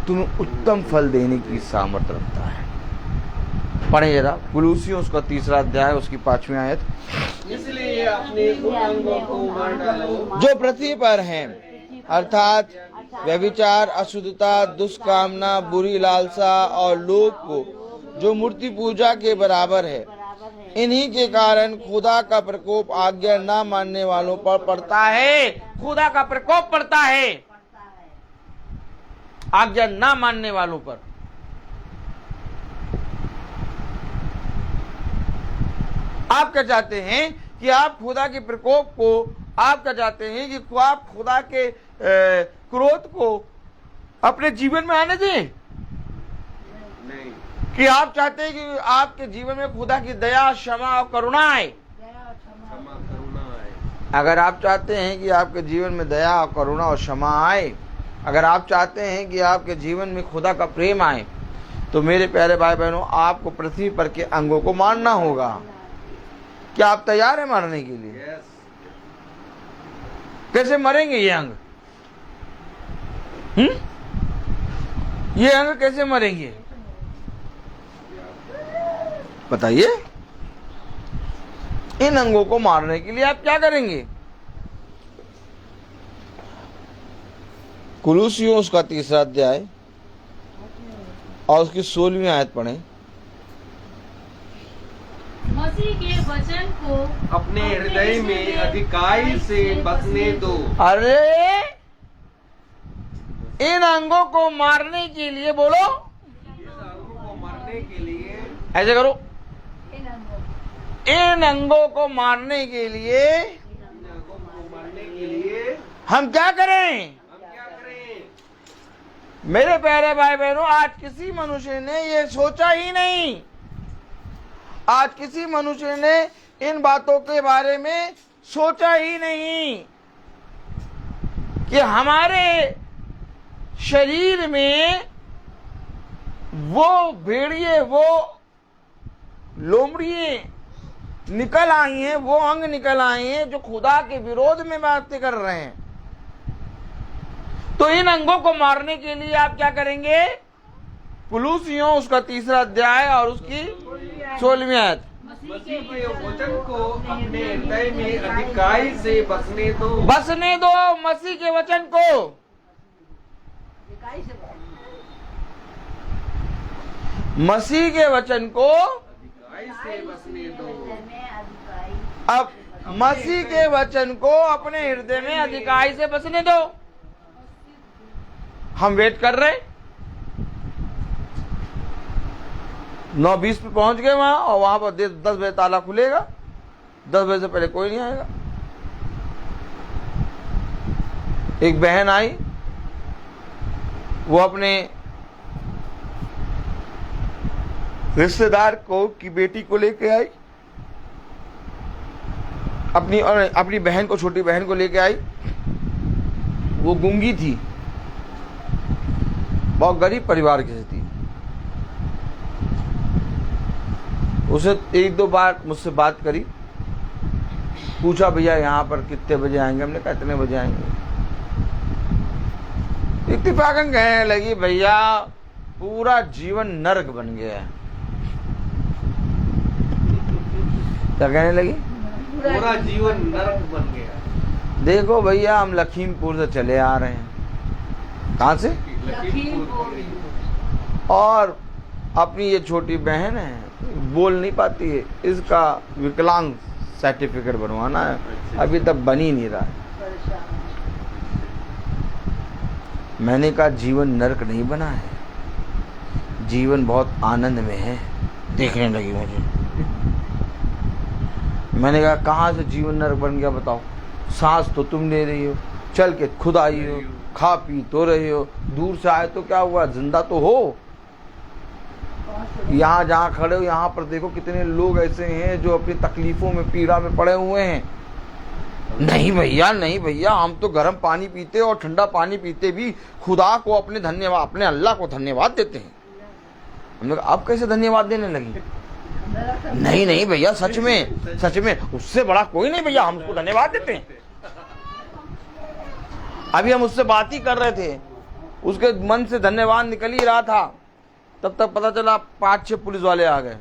तुम्हें उत्तम फल देने की सामर्थ्य रखता है। पढ़े जरा कुलूसियों उसका 3रा अध्याय उसकी 5वीं आयत। इसलिए अपने उन अंगों को मार डालो जो पृथ्वी पर हैं, अर्थात व्यभिचार, अशुद्धता, दुष्कामना, बुरी लालसा और लोभ को जो मूर्ति पूजा के बराबर है। इन्हीं के कारण खुदा का प्रकोप आज्ञा न मानने वालों पर पड़ता है। खुदा का प्रकोप पड़ता है आज्ञा न मानने वालों पर। आप क्या चाहते हैं कि आप खुदा के प्रकोप को, आप क्या चाहते हैं कि आप खुदा के क्रोध को अपने जीवन में आने दें? नहीं। कि आप चाहते हैं कि आपके जीवन में खुदा की दया, क्षमा और करुणा आए? क्षमा करुणा आए। अगर आप चाहते हैं कि आपके जीवन में दया और करुणा और क्षमा आए, अगर आप चाहते हैं कि आपके जीवन में खुदा का प्रेम आए, तो मेरे प्यारे भाई बहनों, आपको पृथ्वी पर के अंगों को मारना होगा। क्या आप तैयार हैं मारने के लिए? यस। कैसे मरेंगे ये अंग? ये अंग कैसे मरेंगे बताइए? इन अंगों को मारने के लिए आप क्या करेंगे? कुलूसियों उसका 3रा अध्याय और उसकी 16वीं आयत पढ़ें। मसीह के वचन को अपने हृदय में अधिकाई से बसने दो। अरे इन अंगों को मारने के लिए, बोलो, इस अंगों को मारने के लिए, ऐसे करो, इन अंगों को मारने के लिए इन अंगों को मारने के लिए हम क्या करें? हम क्या करें? मेरे प्यारे भाई बहनों, आज किसी मनुष्य ने ये सोचा ही नहीं, आज किसी मनुष्य ने इन बातों के बारे में सोचा ही नहीं कि हमारे शरीर में वो भेड़िए, वो लोमड़िए निकल आई हैं, वो अंग निकल आए हैं जो खुदा के विरोध में बातें कर रहे हैं। तो इन अंगों को मारने के लिए आप क्या करेंगे? कुलूसियों उसका 3रा अध्याय और उसकी 16वीं आयत। मसीह के वचन को अपने हृदय में अधिकाई से बसने दो। बसने दो मसीह के वचन को। मसीह के वचन को अधिकाई से बसने दो। अब मसीह के वचन को अपने हृदय में अधिकाई से बसने दो। हम वेट कर रहे, 9:20 पे पहुंच गए वहां, और वहां पर 10 बजे ताला खुलेगा। 10 बजे से पहले कोई नहीं आएगा। एक बहन आई, वो अपने रिश्तेदार को की बेटी को लेके आई, अपनी बहन को, छोटी बहन को लेके आई। वो गूंगी थी, बहुत गरीब परिवार की थी। उसे 1-2 बार मुझसे बात करी, पूछा भैया यहाँ पर कितने बजे आएंगे? हमने कहा इतने बजे आएंगे। इत्तेफाकन कहने लगी भैया पूरा जीवन नरक बन गया है। क्या कहने लगी? पूरा जीवन नरक बन गया। देखो भैया, हम लखीमपुर से चले आ रहे हैं। कहाँ से? और अपनी ये छोटी बहन है, बोल नहीं पाती है, इसका विकलांग सर्टिफिकेट बनवाना है, अभी तक बन ही नहीं रहा है। मैंने कहा जीवन नरक नहीं बना है, जीवन बहुत आनंद में है। देखने लगी मुझे। मैंने कहा कहाँ से जीवन नरक बन गया बताओ? सांस तो तुम ले रही हो, चल के खुद आई हो, खा पी तो रही हो, दूर से आए तो क्या हुआ, जिंदा तो हो। यहाँ जहाँ खड़े हो, यहाँ पर देखो कितने लोग ऐसे हैं जो अपनी तकलीफों में, पीड़ा में पड़े हुए हैं। नहीं भैया, नहीं भैया, हम तो गर्म पानी पीते और ठंडा पानी पीते भी खुदा को अपने धन्यवाद, अपने अल्लाह को धन्यवाद देते हैं। हमने कहा अब कैसे धन्यवाद देने लगी? नहीं नहीं भैया, सच में, सच में, उससे बड़ा कोई नहीं भैया, हम उसको धन्यवाद देते हैं। अभी हम उससे बात ही कर रहे थे, उसके मन से धन्यवाद निकल ही रहा था, तब तक पता चला 5-6 पुलिस वाले आ गए।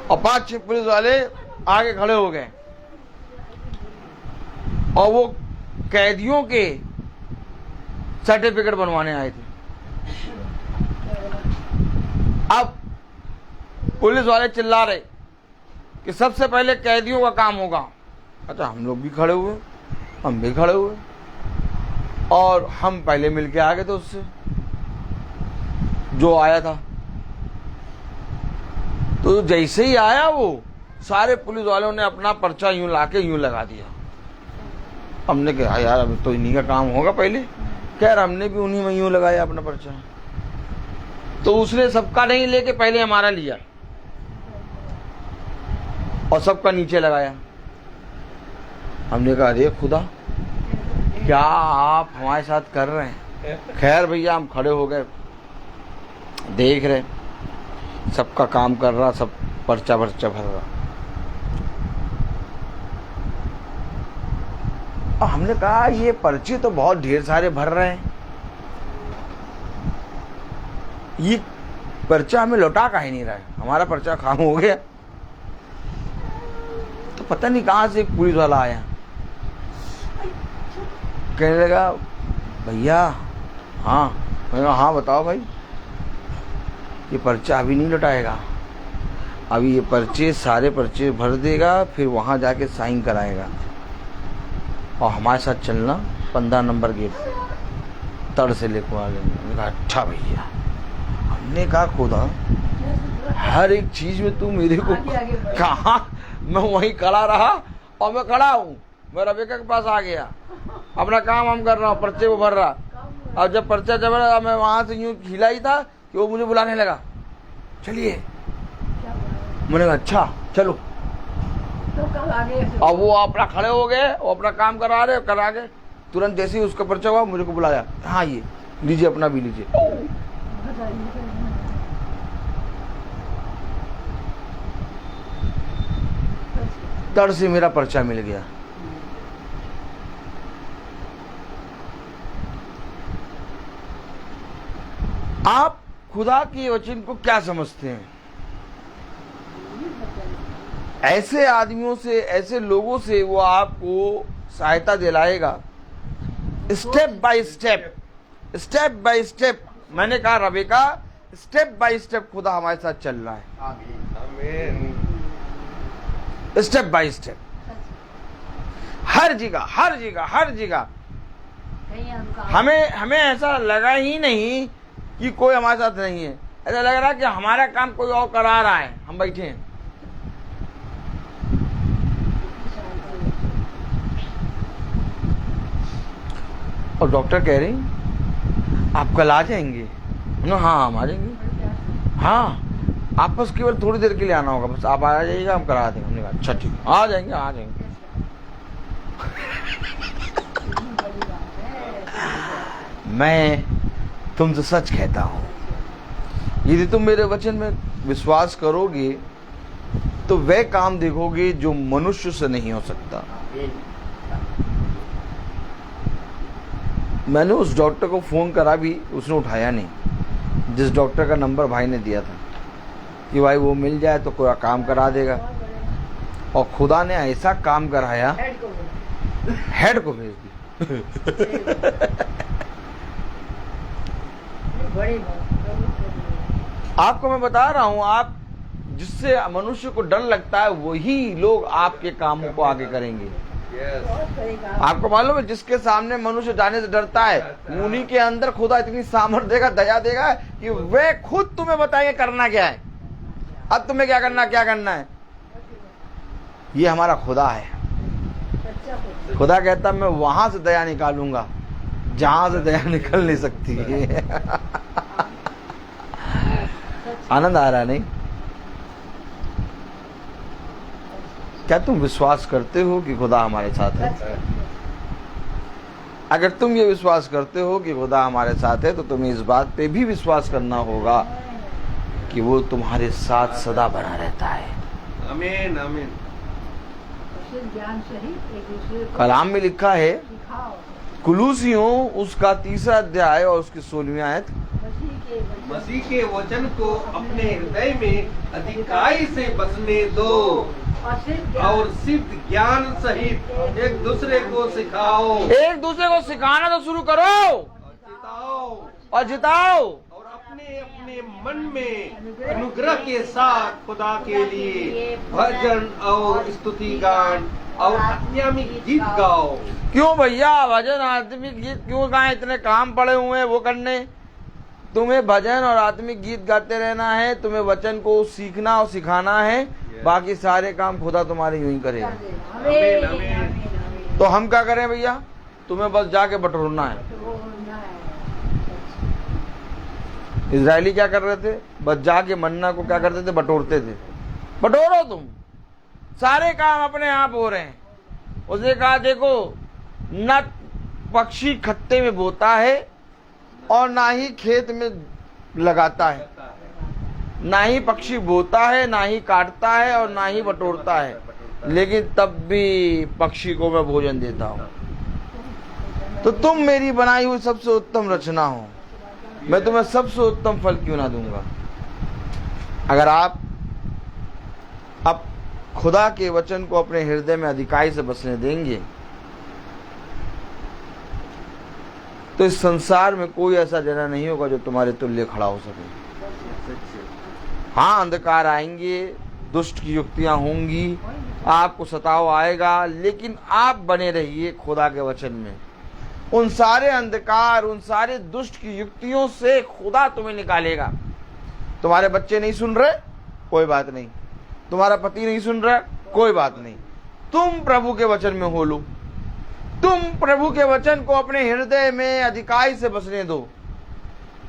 और 5-6 पुलिस वाले आगे खड़े हो गए और वो कैदियों के सर्टिफिकेट बनवाने आए थे। अब पुलिस वाले चिल्ला रहे कि सबसे पहले कैदियों का काम होगा। अच्छा, हम लोग भी खड़े हुए, हम भी खड़े हुए, और हम पहले मिलके आ गए थे उससे जो आया था। तो जैसे ही आया वो, सारे पुलिस वालों ने अपना पर्चा यूं लाके यूं लगा दिया। हमने कहा यार अब तो इन्हीं का काम होगा पहले। कह रहा हमने भी उन्हीं में यूं लगाया अपना पर्चा। तो उसने सबका नहीं लेके पहले हमारा लिया और सबका नीचे लगाया। हमने कहा अरे खुदा, क्या आप हमारे साथ कर रहे हैं? खैर भैया, हम खड़े हो गए, देख रहे, सबका काम कर रहा, सब पर्चा भर रहा। और हमने कहा ये पर्चे तो बहुत ढेर सारे भर रहे हैं, ये पर्चा हमें लौटा काहे नहीं रहा है? हमारा पर्चा काम हो गया। पता नहीं कहाँ से एक पुलिस वाला आया, कहने लगा भैया हाँ। मैंने कहा हाँ बताओ भाई। ये पर्चा अभी नहीं लौटाएगा, अभी ये पर्चे सारे पर्चे भर देगा, फिर वहाँ जाके साइन कराएगा और हमारे साथ चलना 15 नंबर गेट तड़ से लेकर आ लेंगे। मैंने कहा अच्छा भैया। हमने कहा खुदा हर एक चीज में तू मेरे को कहा, मैं वहीं खड़ा रहा और मैं खड़ा हूँ, मैं रबेका के पास आ गया, अपना काम हम कर रहा हूँ, पर्चे वो भर रहा। और जब पर्चा जब मैं वहां से यूं हिला ही था कि वो मुझे बुलाने लगा चलिए। मैंने कहा अच्छा चलो। अब वो अपना खड़े हो गए, वो अपना काम करा गए। तुरंत जैसे ही उसका पर्चा हुआ मुझे को बुलाया, हाँ ये लीजिए अपना भी लीजिए। तड़ से मेरा पर्चा मिल गया। आप खुदा के वचन को क्या समझते हैं? ऐसे आदमियों से, ऐसे लोगों से वो आपको सहायता दिलाएगा step by step, step by step. मैंने कहा रबेका स्टेप बाय स्टेप खुदा हमारे साथ चल रहा है, स्टेप बाय स्टेप। हर जगह हमें ऐसा लगा ही नहीं कि कोई हमारे साथ नहीं है। ऐसा लग रहा है कि हमारा काम कोई और करा रहा है, हम बैठे हैं। और डॉक्टर कह रही आप कल आ जाएंगे ना? हाँ हम आ जाएंगे। हाँ आप बस केवल थोड़ी देर के लिए आना होगा, बस आप आ जाइएगा, हम करा देंगे। हमने कहा अच्छा ठीक, आ जाएंगे। मैं तुमसे सच कहता हूं, यदि तुम मेरे वचन में विश्वास करोगे तो वह काम देखोगे जो मनुष्य से नहीं हो सकता। मैंने उस डॉक्टर को फोन करा भी, उसने उठाया नहीं, जिस डॉक्टर का नंबर भाई ने दिया था कि भाई वो मिल जाए तो कोई काम करा देगा। और खुदा ने ऐसा काम कराया, हेड को भेज दिया। आपको मैं बता रहा हूं, आप जिससे मनुष्य को डर लगता है वही लोग आपके कामों को आगे करेंगे। आपको मालूम है जिसके सामने मनुष्य जाने से डरता है, उन्हीं के अंदर खुदा इतनी सामर्थ्य देगा, दया देगा कि वे खुद तुम्हें बताएंगे करना क्या है, अब तुम्हें क्या करना है। ये हमारा खुदा है। खुदा कहता मैं वहां से दया निकालूंगा जहां से दया निकल नहीं सकती है। आनंद आ रहा नहीं? क्या तुम विश्वास करते हो कि खुदा हमारे साथ है? अगर तुम ये विश्वास करते हो कि खुदा हमारे साथ है तो तुम्हें इस बात पे भी विश्वास करना होगा कि वो तुम्हारे साथ सदा बना रहता है। आमीन आमीन। कलाम में लिखा है, कुलूसियों उसका 3 अध्याय और उसकी 16वीं आयत, मसीह के वचन को अपने हृदय में अधिकाई से बसने दो और सिद्ध ज्ञान सहित एक दूसरे को सिखाओ। एक दूसरे को सिखाना तो शुरू करो और जिताओ और अपने अपने मन में अनुग्रह के साथ खुदा के लिए भजन और स्तुति गान और आत्मिक गीत गाओ। क्यों भैया भजन आत्मिक गीत क्यों गाएं? इतने काम पड़े हुए हैं वो करने। तुम्हें भजन और आत्मिक गीत गाते रहना है, तुम्हें वचन को सीखना और सिखाना है, बाकी सारे काम खुदा तुम्हारे यूं ही करेगा। आमीन आमीन। तो हम क्या करें भैया? तुम्हें बस जाके बटोरना है। इजरायली क्या कर रहे थे? बस जाके मन्ना को क्या करते थे? बटोरते थे। बटोरो तुम, सारे काम अपने आप हो रहे हैं। उसने कहा देखो न पक्षी खत्ते में बोता है और ना ही खेत में लगाता है, ना ही पक्षी बोता है, ना ही काटता है और ना ही बटोरता है, लेकिन तब भी पक्षी को मैं भोजन देता हूँ। तो तुम मेरी बनाई हुई सबसे उत्तम रचना हो, मैं तुम्हें सबसे उत्तम फल क्यों ना दूंगा। अगर आप अब खुदा के वचन को अपने हृदय में अधिकाई से बसने देंगे तो इस संसार में कोई ऐसा जना नहीं होगा जो तुम्हारे तुल्य खड़ा हो सके। हाँ, अंधकार आएंगे, दुष्ट की युक्तियां होंगी, आपको सताव आएगा, लेकिन आप बने रहिए खुदा के वचन में। उन सारे अंधकार, उन सारे दुष्ट की युक्तियों से खुदा तुम्हें निकालेगा। तुम्हारे बच्चे नहीं सुन रहे, कोई बात नहीं। तुम्हारा पति नहीं सुन रहा, कोई बात नहीं। तुम प्रभु के वचन में हो लो, तुम प्रभु के वचन को अपने हृदय में अधिकाई से बसने दो,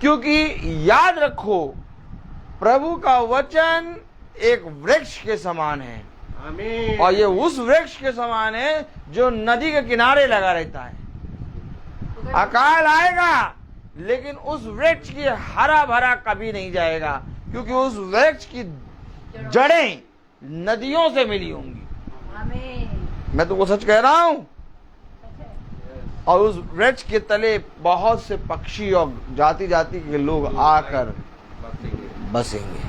क्योंकि याद रखो प्रभु का वचन एक वृक्ष के समान है। आमीन। और ये उस वृक्ष के समान है जो नदी के किनारे लगा रहता है। अकाल आएगा लेकिन उस वृक्ष की हरा भरा कभी नहीं जाएगा, क्योंकि उस वृक्ष की जड़ें नदियों से मिली होंगी। मैं तुमको सच कह रहा हूं। और उस वृक्ष के तले बहुत से पक्षी और जाति जाति के लोग आकर बसेंगे।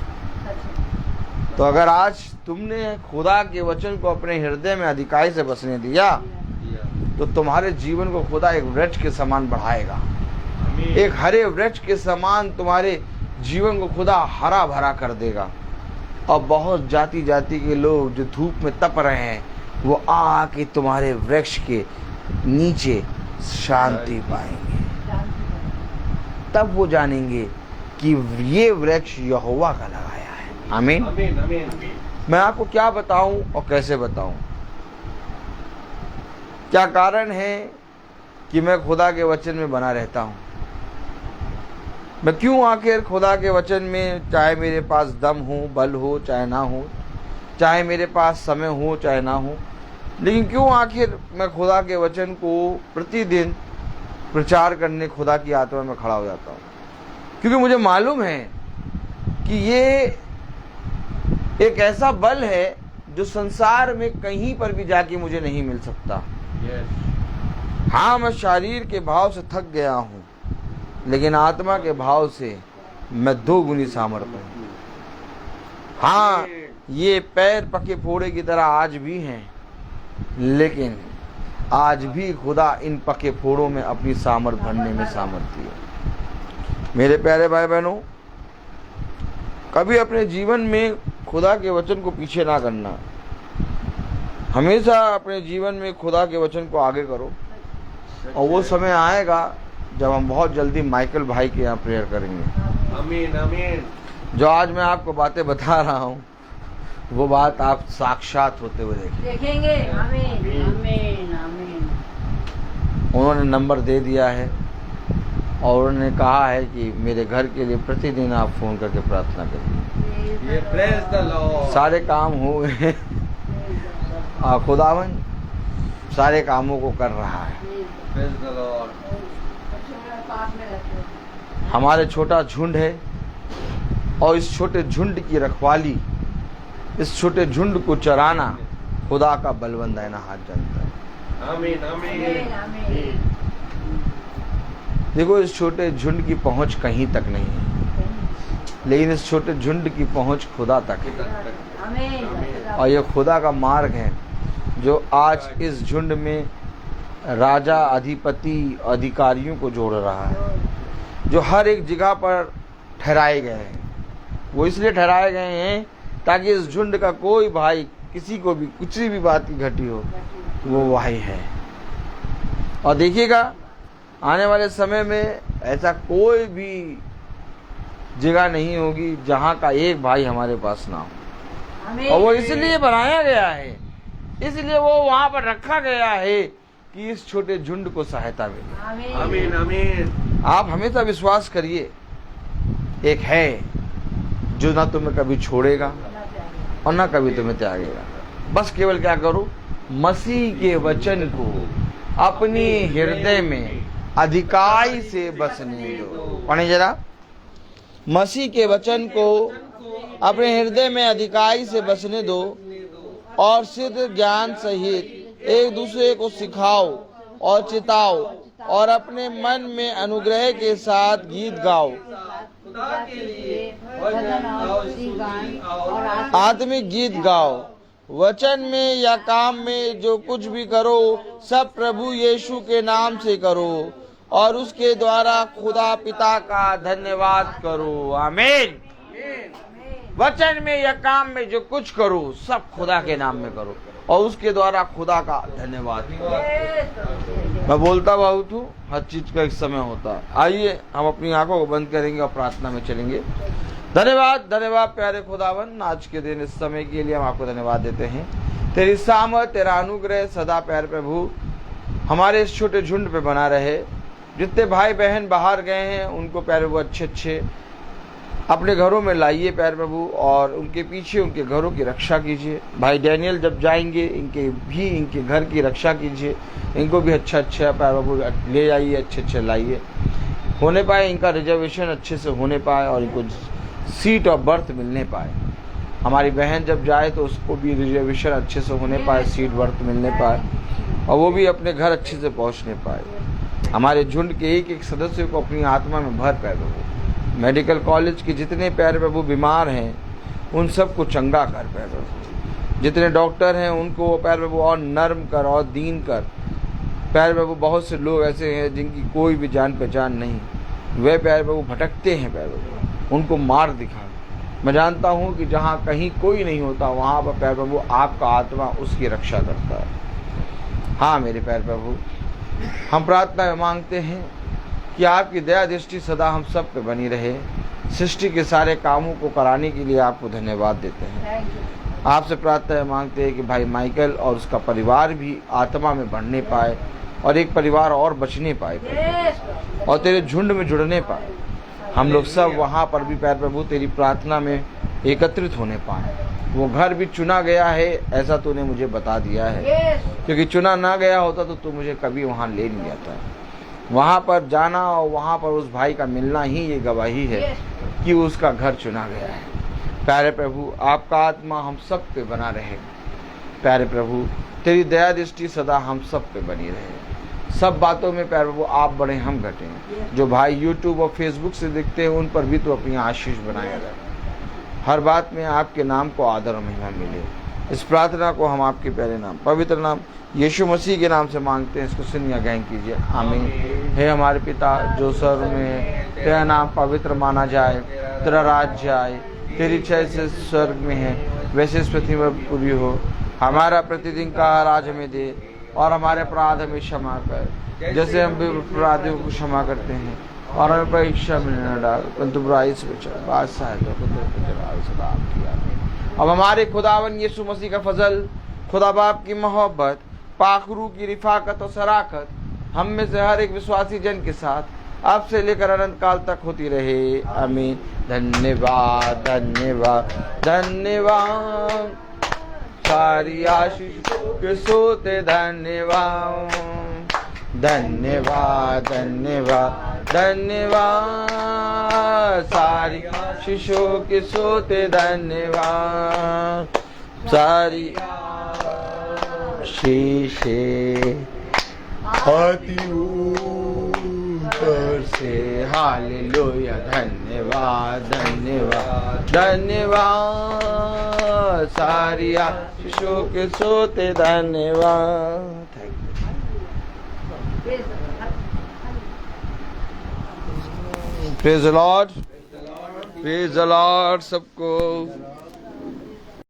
तो अगर आज तुमने खुदा के वचन को अपने हृदय में अधिकाई से बसने दिया तो तुम्हारे जीवन को खुदा एक वृक्ष के समान बढ़ाएगा। एक हरे वृक्ष के समान तुम्हारे जीवन को खुदा हरा भरा कर देगा। और बहुत जाति जाति के लोग जो धूप में तप रहे हैं वो आके तुम्हारे वृक्ष के नीचे शांति पाएंगे। तब वो जानेंगे कि ये वृक्ष यहोवा का लगाया है। आमीन। आमीन, आमीन। मैं आपको क्या बताऊं और कैसे बताऊं? क्या कारण है कि मैं खुदा के वचन में बना रहता हूं? मैं क्यों आखिर खुदा के वचन में, चाहे मेरे पास दम हो, बल हो, चाहे ना हो, चाहे मेरे पास समय हो, चाहे ना हो, लेकिन क्यों आखिर मैं खुदा के वचन को प्रतिदिन प्रचार करने खुदा की आत्मा में खड़ा हो जाता हूँ? क्योंकि मुझे मालूम है कि ये एक ऐसा बल है जो संसार में कहीं पर भी जाके मुझे नहीं मिल सकता। हाँ, मैं शरीर के भाव से थक गया हूँ, लेकिन आत्मा के भाव से मैं 2 गुनी सामर्थ हूँ। हाँ, ये पैर पके फोड़े की तरह आज भी हैं, लेकिन आज भी खुदा इन पके फोड़ों में अपनी सामर्थ भरने में सामर्थ्य है। मेरे प्यारे भाई बहनों, कभी अपने जीवन में खुदा के वचन को पीछे ना करना। हमेशा अपने जीवन में खुदा के वचन को आगे करो। और वो समय आएगा जब हम बहुत जल्दी माइकल भाई के यहाँ प्रेयर करेंगे। आमीन, आमीन। जो आज मैं आपको बातें बता रहा हूँ वो बात आप साक्षात होते हुए देखेंगे। आमीन, आमीन, आमीन। उन्होंने नंबर दे दिया है और उन्होंने कहा है कि मेरे घर के लिए प्रतिदिन आप फोन करके प्रार्थना करिए। ये प्रेज द लॉर्ड। सारे काम हो गए। खुदावन सारे कामों को कर रहा है। Praise the Lord. हमारे छोटा झुंड है और इस छोटे झुंड की रखवाली, इस छोटे झुंड को चराना खुदा का बलवंत दाहिना हाथ जानता है। आमीन, आमीन। देखो, इस छोटे झुंड की पहुंच कहीं तक नहीं है, लेकिन इस छोटे झुंड की पहुंच खुदा तक है। और ये खुदा का मार्ग है जो आज इस झुंड में राजा, अधिपति, अधिकारियों को जोड़ रहा है, जो हर एक जगह पर ठहराए गए हैं। वो इसलिए ठहराए गए हैं ताकि इस झुंड का कोई भाई किसी को भी कुछ भी बात की घटी हो वो भाई है। और देखिएगा, आने वाले समय में ऐसा कोई भी जगह नहीं होगी जहाँ का एक भाई हमारे पास ना हो। और वो इसलिए बनाया गया है, इसलिए वो वहाँ पर रखा गया है कि इस छोटे झुंड को सहायता मिले। आमीन, आमीन। आप हमेशा विश्वास करिए, एक है जो ना तुम्हें कभी छोड़ेगा और ना कभी तुम्हें त्यागेगा। बस केवल क्या करो, मसीह के वचन को अपनी हृदय में अधिकाई से बसने दो। पढ़े जरा, मसीह के वचन को अपने हृदय में अधिकाई से बसने दो और सिद्ध ज्ञान सहित एक दूसरे को सिखाओ और चिताओ और अपने मन में अनुग्रह के साथ गीत गाओ, आत्मिक गीत गाओ वचन में या काम में जो कुछ भी करो सब प्रभु यीशु के नाम से करो और उसके द्वारा खुदा पिता का धन्यवाद करो। आमीन। वचन में या काम में जो कुछ करो सब खुदा के नाम में करो और उसके द्वारा खुदा का धन्यवाद करो। मैं बोलता बहुत हूँ, हर चीज का एक समय होता है। आइए हम अपनी आंखों को बंद करेंगे और प्रार्थना में चलेंगे। धन्यवाद धन्यवाद प्यारे खुदावन, आज के दिन इस समय के लिए हम आपको धन्यवाद देते हैं। तेरी सामर्थ तेरा अनुग्रह सदा प्यारे प्रभु हमारे इस छोटे झुंड पे बना रहे। जितने भाई बहन बाहर गए हैं उनको प्यारे प्रभु अच्छे अपने घरों में लाइए प्यारे प्रभु और उनके पीछे उनके घरों की रक्षा कीजिए। भाई डैनियल जब जाएंगे इनके घर की रक्षा कीजिए। इनको भी अच्छा प्यारे प्रभु ले जाइए, अच्छे लाइए, होने पाए इनका रिजर्वेशन अच्छे से होने पाए और इनको सीट और बर्थ मिलने पाए। हमारी बहन जब जाए तो उसको भी रिजर्वेशन अच्छे से होने पाए, सीट बर्थ मिलने पाए और वो भी अपने घर अच्छे से पहुंचने पाए। हमारे झुंड के एक एक सदस्य को अपनी आत्मा में भर प्यारे प्रभु। मेडिकल कॉलेज के जितने प्यारे प्रभु बीमार हैं उन सबको चंगा कर प्यारे प्रभु। जितने डॉक्टर हैं उनको प्यारे प्रभु और नर्म कर और दीन कर प्यारे प्रभु। बहुत से लोग ऐसे हैं जिनकी कोई भी जान पहचान नहीं, वे प्यारे प्रभु भटकते हैं प्यारे प्रभु, उनको मार दिखा। मैं जानता हूँ कि जहाँ कहीं कोई नहीं होता वहाँ पर प्यारे प्रभु आपका आत्मा उसकी रक्षा करता है। हाँ मेरे प्यारे प्रभु, हम प्रार्थना में मांगते हैं कि आपकी दया दृष्टि सदा हम सब पे बनी रहे। सृष्टि के सारे कामों को कराने के लिए आपको धन्यवाद देते हैं। आपसे प्रार्थना में मांगते हैं कि भाई माइकल और उसका परिवार भी आत्मा में बढ़ने पाए और एक परिवार और बचने पाए और तेरे झुंड में जुड़ने पाए। हम लोग सब वहाँ पर भी प्यारे प्रभु तेरी प्रार्थना में एकत्रित होने पाए। वो घर भी चुना गया है ऐसा तूने मुझे बता दिया है, क्योंकि चुना ना गया होता तो तू मुझे कभी वहाँ ले नहीं जाता। वहाँ पर जाना और वहाँ पर उस भाई का मिलना ही ये गवाही है कि उसका घर चुना गया है। प्यारे प्रभु आपका आत्मा हम सब पे बना रहे। प्यारे प्रभु तेरी दया दृष्टि सदा हम सब पे बनी रहे। सब बातों में प्यारे प्रभु आप बढ़े हम घटें। जो भाई यूट्यूब और फेसबुक से देखते हैं उन पर भी तो अपनी आशीष बनाया जाए। हर बात में आपके नाम को आदर और महिमा मिले। इस प्रार्थना को हम आपके प्यारे नाम पवित्र नाम यीशु मसीह के नाम से मांगते हैं, इसको सुनिए ग्रहण कीजिए। आमीन। हे हमारे पिता जो स्वर्ग में है, तेरा नाम पवित्र माना जाए, तेरा राज्य आए, तेरी इच्छा से स्वर्ग में है वैसे इस पृथ्वी पर पूरी हो। हमारा प्रतिदिन का आहार हमें दे और हमारे अपराध हमें क्षमा कर जैसे हम भी अपराधियों को क्षमा करते हैं और हमें परीक्षा में न डाल परंतु बुराई से बचा। बादशाह सदा आपकी आमीन। अब हमारे खुदावन यीशु मसीह का फजल, खुदा बाप की मोहब्बत, पाखरू की रिफाकत और सराकत हम में से हर एक विश्वासी जन के साथ अब से लेकर अनंत काल तक होती रहे। आमीन। धन्यवाद धन्यवाद धन्यवाद सारी आशीष के सोते धन्यवाद धन्यवाद धन्यवाद धन्यवाद सारी आशीषों के सोते धन्यवाद सारी शीशे अति ऊपर से हालेलुया। धन्यवाद धन्यवाद धन्यवाद सारी आशीषों के सोते धन्यवाद। Praise the Lord, praise the Lord सबको।